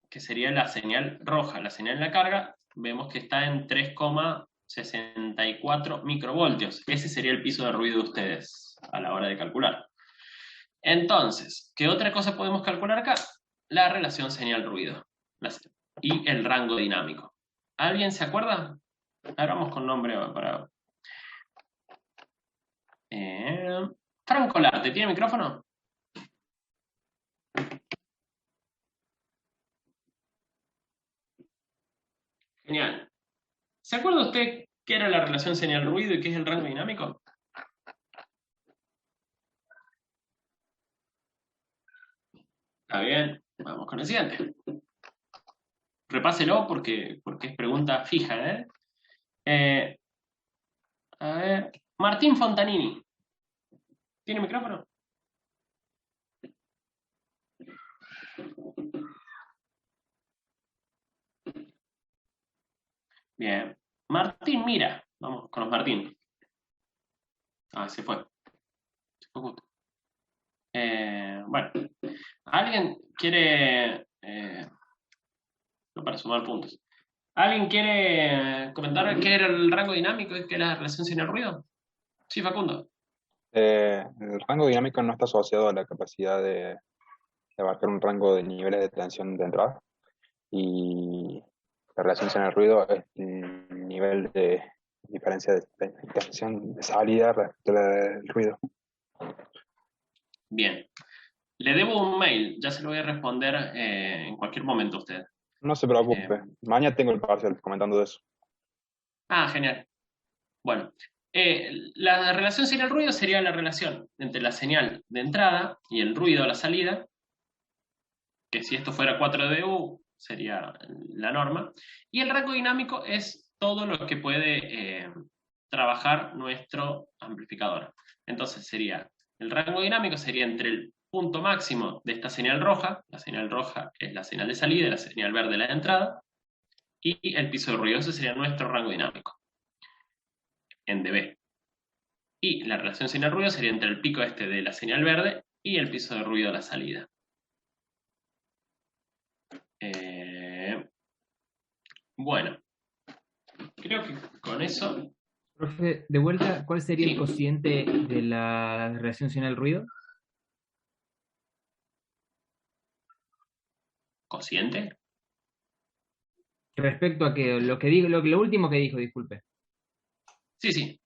que sería la señal roja. La señal en la carga, vemos que está en 3,2 64 microvoltios. Ese sería el piso de ruido de ustedes a la hora de calcular. Entonces, ¿qué otra cosa podemos calcular acá? La relación señal-ruido y el rango dinámico. ¿Alguien se acuerda? Ahora vamos con nombre para... Franco Larte, ¿tiene micrófono? Genial. ¿Se acuerda usted qué era la relación señal-ruido y qué es el rango dinámico? Está bien, vamos con el siguiente. Repáselo porque es pregunta fija, a ver, Martín Fontanini. ¿Tiene micrófono? Bien. Martín, mira. Vamos con los Martín. Ah, se fue. Se fue justo. Bueno. ¿Alguien quiere... no para sumar puntos. ¿Alguien quiere comentar qué era el rango dinámico y qué era la relación señal-ruido? Sí, Facundo. El rango dinámico no está asociado a la capacidad de abarcar un rango de niveles de tensión de entrada, y la relación señal-ruido es el nivel de diferencia de tensión de salida respecto al ruido. Bien. Le debo un mail, ya se lo voy a responder en cualquier momento a usted. No se preocupe, mañana tengo el parcial comentando de eso. Ah, genial. Bueno, la relación señal-ruido sería la relación entre la señal de entrada y el ruido a la salida, que si esto fuera 4 dBu sería la norma, y el rango dinámico es todo lo que puede trabajar nuestro amplificador. Entonces sería, el rango dinámico sería entre el punto máximo de esta señal roja, la señal roja es la señal de salida y la señal verde la de entrada, y el piso de ruido, ese sería nuestro rango dinámico, en dB. Y la relación señal-ruido sería entre el pico este de la señal verde y el piso de ruido a la salida. Bueno, creo que con eso... Profe, de vuelta, ¿cuál sería el cociente de la relación señal-ruido? ¿Cociente? Respecto a que lo último que dijo, disculpe. Sí.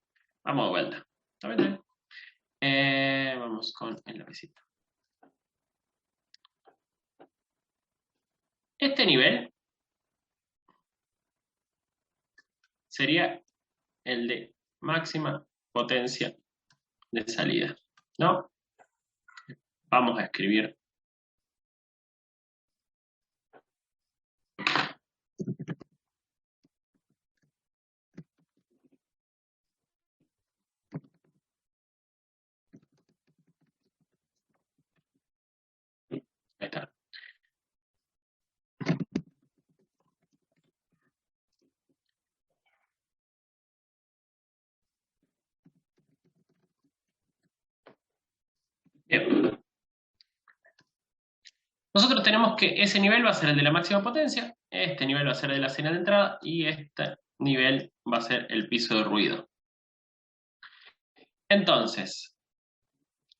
Vamos de vuelta. ¿Está bien? Vamos con el lapicito. Este nivel sería el de máxima potencia de salida, ¿no? Vamos a escribir. Ahí está. Bien. Nosotros tenemos que ese nivel va a ser el de la máxima potencia, este nivel va a ser el de la señal de entrada y este nivel va a ser el piso de ruido. Entonces,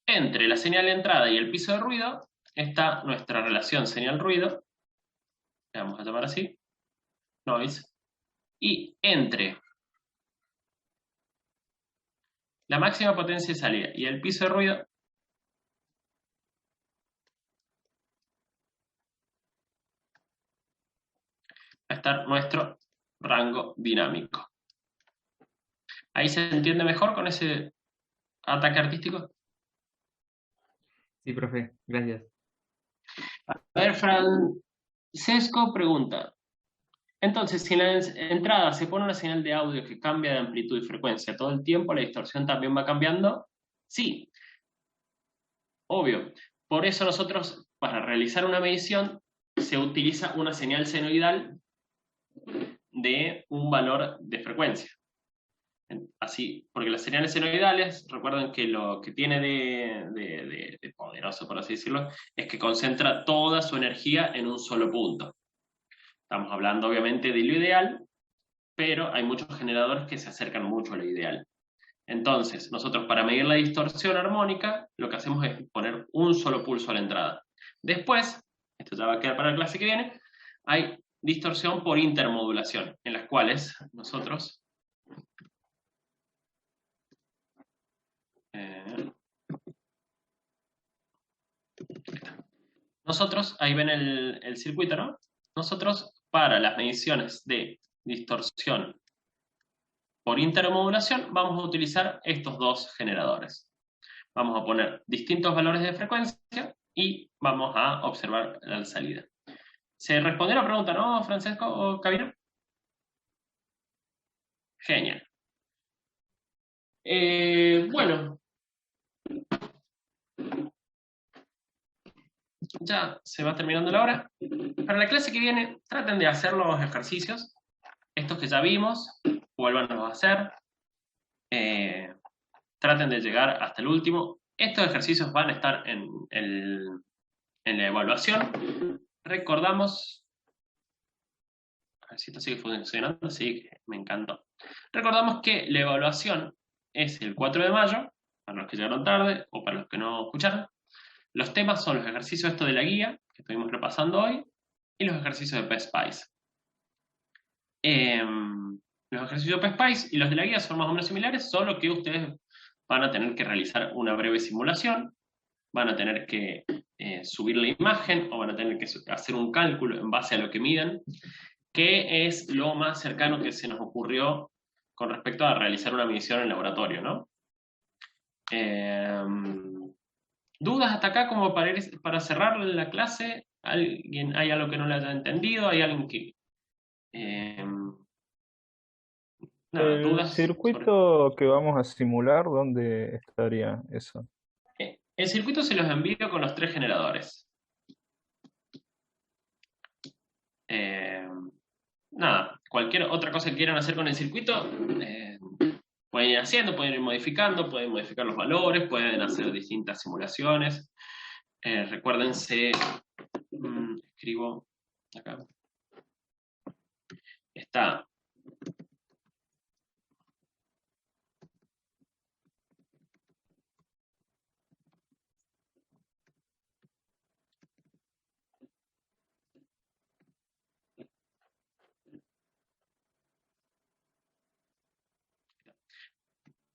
entre la señal de entrada y el piso de ruido está nuestra relación señal-ruido, le vamos a llamar así, noise, y entre la máxima potencia de salida y el piso de ruido va a estar nuestro rango dinámico. ¿Ahí se entiende mejor con ese ataque artístico? Sí, profe, gracias. A ver, Francesco pregunta. Entonces, si en la entrada se pone una señal de audio que cambia de amplitud y frecuencia todo el tiempo, ¿la distorsión también va cambiando? Sí. Obvio. Por eso nosotros, para realizar una medición, se utiliza una señal senoidal de un valor de frecuencia. Así, porque las señales senoidales, recuerden que lo que tiene de poderoso, por así decirlo, es que concentra toda su energía en un solo punto. Estamos hablando obviamente de lo ideal, pero hay muchos generadores que se acercan mucho a lo ideal. Entonces, nosotros para medir la distorsión armónica, lo que hacemos es poner un solo pulso a la entrada. Después, esto ya va a quedar para la clase que viene, hay distorsión por intermodulación, en las cuales nosotros ahí ven el circuito, ¿no? Nosotros, para las mediciones de distorsión por intermodulación, vamos a utilizar estos dos generadores. Vamos a poner distintos valores de frecuencia y vamos a observar la salida. ¿Se respondió la pregunta, no, Francesco o Cabina? Genial. Bueno. Ya se va terminando la hora. Para la clase que viene, traten de hacer los ejercicios. Estos que ya vimos, vuélvanlos a hacer. Traten de llegar hasta el último. Estos ejercicios van a estar en la evaluación. Recordamos... A ver si esto sigue funcionando. Sí, me encantó. Recordamos que la evaluación es el 4 de mayo, para los que llegaron tarde o para los que no escucharon. Los temas son los ejercicios de la guía, que estuvimos repasando hoy, y los ejercicios de PSPICE. Los ejercicios de PSPICE y los de la guía son más o menos similares, solo que ustedes van a tener que realizar una breve simulación, van a tener que subir la imagen, o van a tener que hacer un cálculo en base a lo que miden, que es lo más cercano que se nos ocurrió con respecto a realizar una medición en laboratorio, ¿no? ¿Dudas hasta acá como para cerrar la clase? ¿Hay algo que no le haya entendido? ¿Hay alguien que...? Nada, El ¿dudas? circuito que vamos a simular, ¿dónde estaría eso? El circuito se los envío con los 3 generadores. Nada, cualquier otra cosa que quieran hacer con el circuito, pueden ir haciendo, pueden ir modificando, pueden modificar los valores, pueden hacer distintas simulaciones. Recuérdense, escribo acá. Está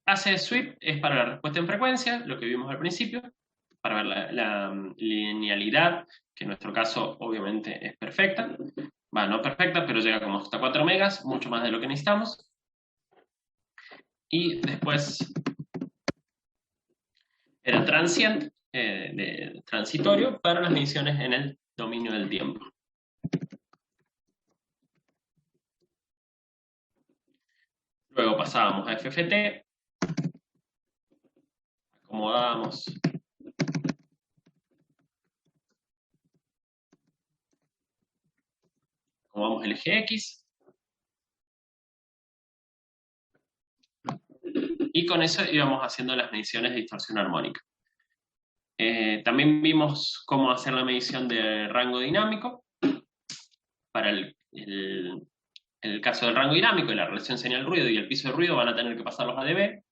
AC sweep es para la respuesta en frecuencia, lo que vimos al principio, para ver la linealidad, que en nuestro caso obviamente es perfecta. Va, no perfecta, pero llega como hasta 4 megas, mucho más de lo que necesitamos. Y después era transient, transitorio, para las mediciones en el dominio del tiempo. Luego pasábamos a FFT, acomodábamos el eje X, y con eso íbamos haciendo las mediciones de distorsión armónica. También vimos cómo hacer la medición de rango dinámico. Para el caso del rango dinámico y la relación señal-ruido y el piso de ruido van a tener que pasarlos a dB.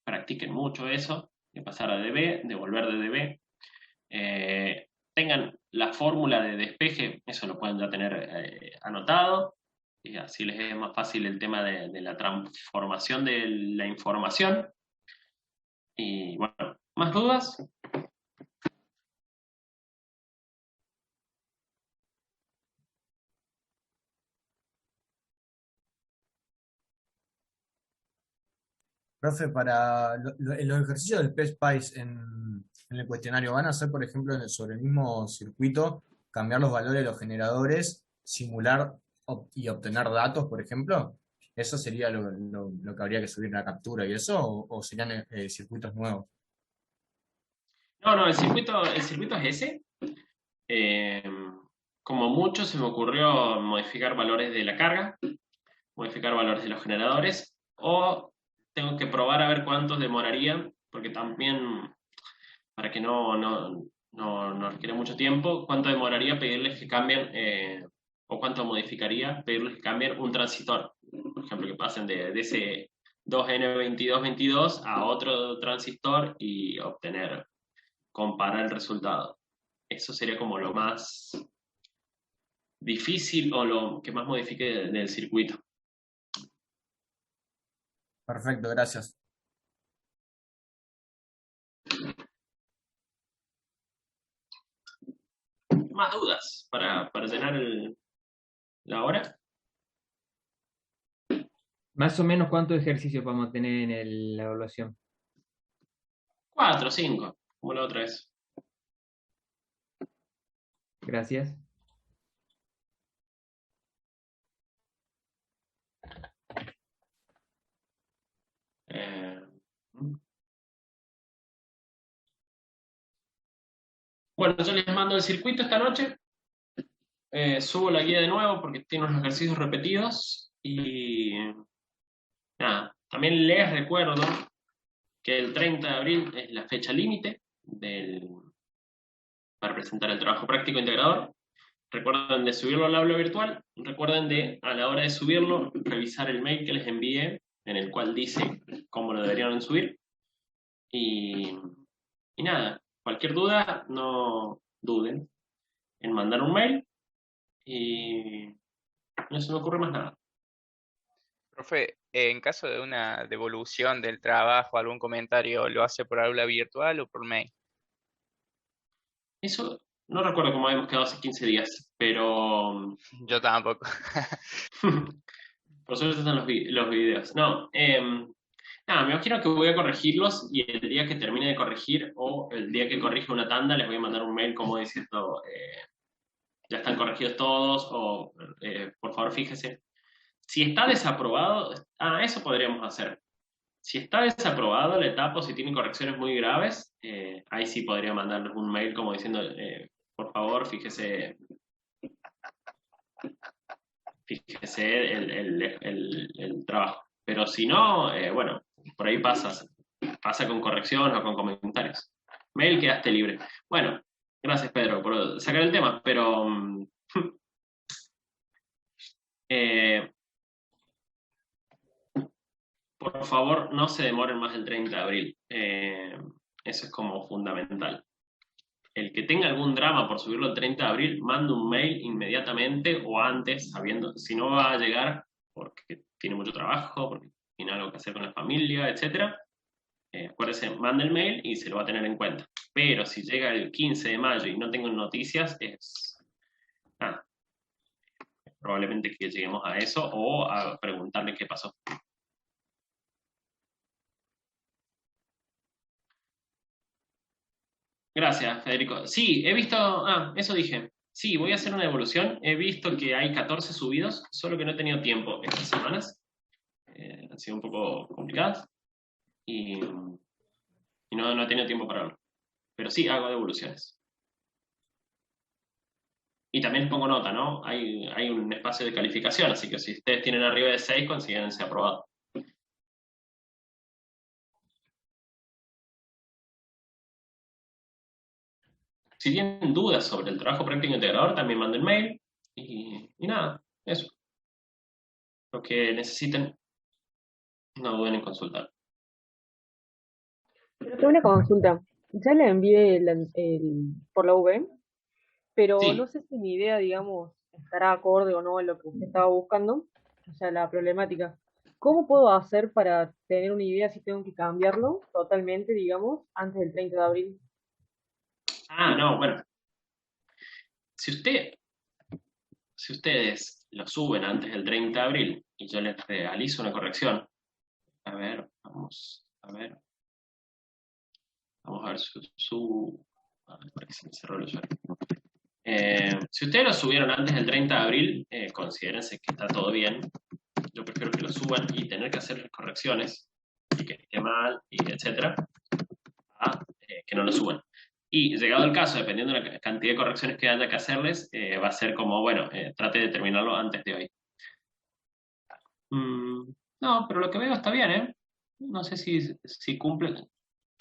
Practiquen mucho eso, de pasar a dB, de volver de dB. Tengan la fórmula de despeje, eso lo pueden ya tener anotado, y así les es más fácil el tema de la transformación de la información. Y bueno, ¿más dudas? Profe, para los ejercicios del PSPICE en el cuestionario, ¿van a hacer, por ejemplo, sobre el mismo circuito, cambiar los valores de los generadores, simular y obtener datos, por ejemplo? ¿Eso sería lo que habría que subir en la captura y eso? ¿O serían circuitos nuevos? No, el circuito es ese. Como mucho se me ocurrió modificar valores de la carga, modificar valores de los generadores, o tengo que probar a ver cuántos demorarían, porque también, para que no requiera mucho tiempo, cuánto demoraría pedirles que cambien, o cuánto modificaría pedirles que cambien un transitor. por ejemplo, que pasen de ese 2N2222 a otro transistor y comparar el resultado. Eso sería como lo más difícil o lo que más modifique del circuito. Perfecto, gracias. ¿Más dudas para llenar la hora? Más o menos, ¿cuántos ejercicios vamos a tener en la evaluación? 4 o 5, como la otra vez. Gracias. Bueno, yo les mando el circuito esta noche. Subo la guía de nuevo porque tiene unos ejercicios repetidos. Y nada, también les recuerdo que el 30 de abril es la fecha límite para presentar el trabajo práctico integrador. Recuerden de subirlo al aula virtual. Recuerden de, a la hora de subirlo, revisar el mail que les envié, en el cual dice cómo lo deberían subir. Y nada, cualquier duda, no duden en mandar un mail. Y no se me ocurre más nada. Profe, en caso de una devolución del trabajo, algún comentario, ¿lo hace por aula virtual o por mail? Eso no recuerdo cómo habíamos quedado hace 15 días, pero... Yo tampoco. Por suerte están los videos. No, nada, me imagino que voy a corregirlos y el día que termine de corregir o el día que corrija una tanda les voy a mandar un mail como diciendo ya están corregidos todos o por favor fíjese. Si está desaprobado, eso podríamos hacer. Si está desaprobado la etapa o si tiene correcciones muy graves, ahí sí podría mandarles un mail como diciendo por favor fíjese el trabajo. Pero si no, bueno, por ahí pasa con correcciones o con comentarios. Mail, quedaste libre. Bueno, gracias Pedro por sacar el tema, pero por favor no se demoren más del 30 de abril. Eso es como fundamental. El que tenga algún drama por subirlo el 30 de abril, manda un mail inmediatamente o antes, sabiendo si no va a llegar porque tiene mucho trabajo, porque tiene algo que hacer con la familia, etc. Acuérdese, manda el mail y se lo va a tener en cuenta. Pero si llega el 15 de mayo y no tengo noticias, probablemente que lleguemos a eso o a preguntarle qué pasó. Gracias, Federico. Sí, he visto, eso dije. Sí, voy a hacer una evolución. He visto que hay 14 subidos, solo que no he tenido tiempo estas semanas. Han sido un poco complicadas y no he tenido tiempo para verlo. Pero sí, hago devoluciones. Y también pongo nota, ¿no? Hay un espacio de calificación, así que si ustedes tienen arriba de 6, consíganse aprobado. Si tienen dudas sobre el trabajo práctico integrador, también manden mail. Y nada, eso. Lo que necesiten, no duden en consultar. Tengo una consulta. Ya le envié por la V, pero Sí. no sé si mi idea, digamos, estará acorde o no a lo que usted estaba buscando, o sea, la problemática. ¿Cómo puedo hacer para tener una idea si tengo que cambiarlo totalmente, digamos, antes del 30 de abril? No, bueno. Si ustedes lo suben antes del 30 de abril y yo les realizo una corrección, a ver, vamos a ver por aquí se me cerró el usuario. Si ustedes lo subieron antes del 30 de abril, considérense que está todo bien. Yo prefiero que lo suban y tener que hacer correcciones y que esté mal, y etcétera, a que no lo suban. Y llegado el caso, dependiendo de la cantidad de correcciones que haya que hacerles, va a ser como, bueno, trate de terminarlo antes de hoy. No, pero lo que veo está bien, ¿eh? No sé si cumple.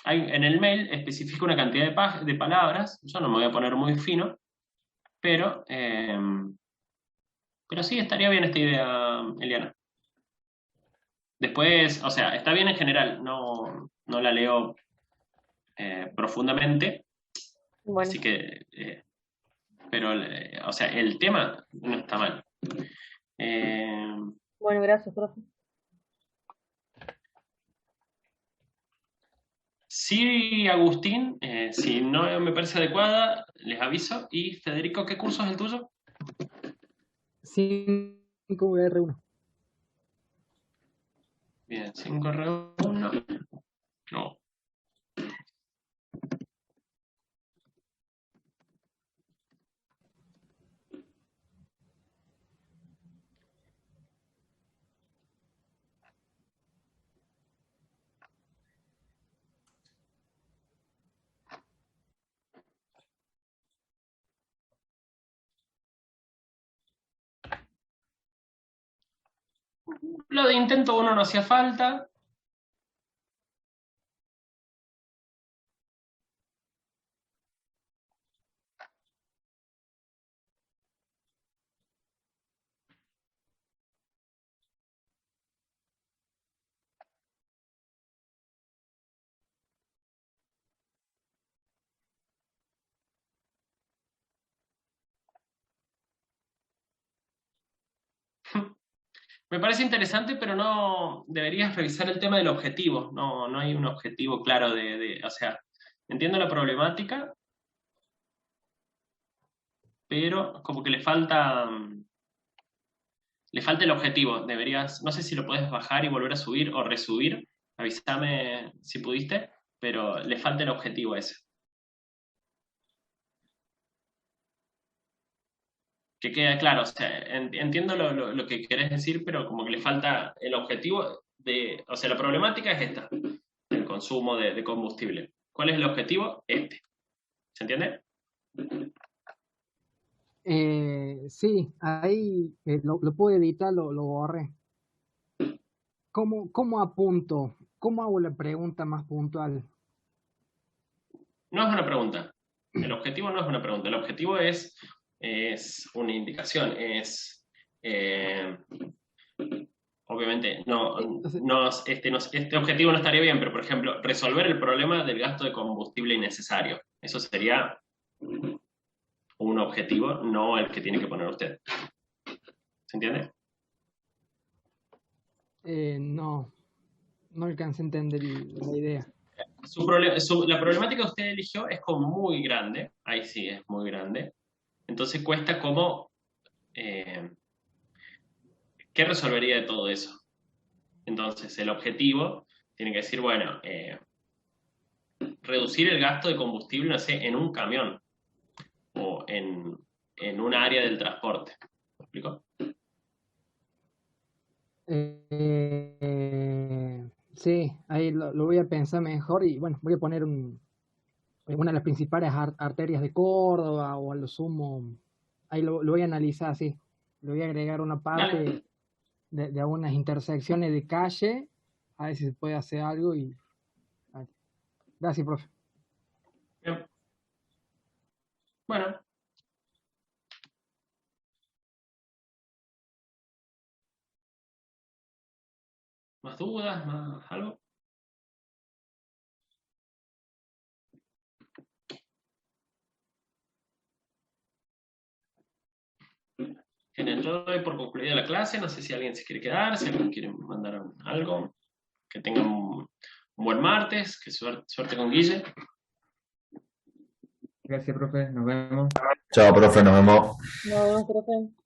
En el mail especifica una cantidad de palabras. Yo no me voy a poner muy fino, pero sí estaría bien esta idea, Eliana. Después, o sea, está bien en general, no la leo profundamente, Bueno, así que, pero, o sea, el tema no está mal. bueno, gracias, profe. Sí, Agustín, si no me parece adecuada, les aviso. Y Federico, ¿qué curso es el tuyo? 5R1. Bien, 5R1. No. Lo de intento 1 no hacía falta. Me parece interesante, pero no deberías revisar el tema del objetivo. No hay un objetivo claro o sea, entiendo la problemática, pero como que le falta el objetivo. Deberías, no sé si lo puedes bajar y volver a subir o resubir. Avísame si pudiste, pero le falta el objetivo ese. Que queda claro, o sea, entiendo lo que querés decir, pero como que le falta el objetivo o sea, la problemática es esta, el consumo de combustible. ¿Cuál es el objetivo? Este. ¿Se entiende? Sí, ahí lo puedo editar, lo borré. ¿Cómo apunto? ¿Cómo hago la pregunta más puntual? No es una pregunta. El objetivo no es una pregunta. El objetivo es una indicación. Obviamente, este objetivo no estaría bien, pero por ejemplo, resolver el problema del gasto de combustible innecesario. Eso sería un objetivo, no el que tiene que poner usted. ¿Se entiende? No alcancé a entender la idea. La problemática que usted eligió es como muy grande, ahí sí es muy grande, entonces cuesta como, ¿qué resolvería de todo eso? Entonces el objetivo tiene que decir, bueno, reducir el gasto de combustible, no sé, en un camión o en un área del transporte. ¿Me explico? Sí, ahí lo voy a pensar mejor y bueno, voy a poner una de las principales arterias de Córdoba o a lo sumo, ahí lo voy a analizar así, le voy a agregar una parte de algunas intersecciones de calle, a ver si se puede hacer algo y... Gracias, profe. Bien. Bueno. ¿Más dudas? ¿Más algo? Genial, yo doy por concluida la clase, no sé si alguien se quiere quedar, si alguien quiere mandar algo, que tengan un buen martes, que suerte con Guille. Gracias, profe, nos vemos. Chao, profe, nos vemos. No, profe.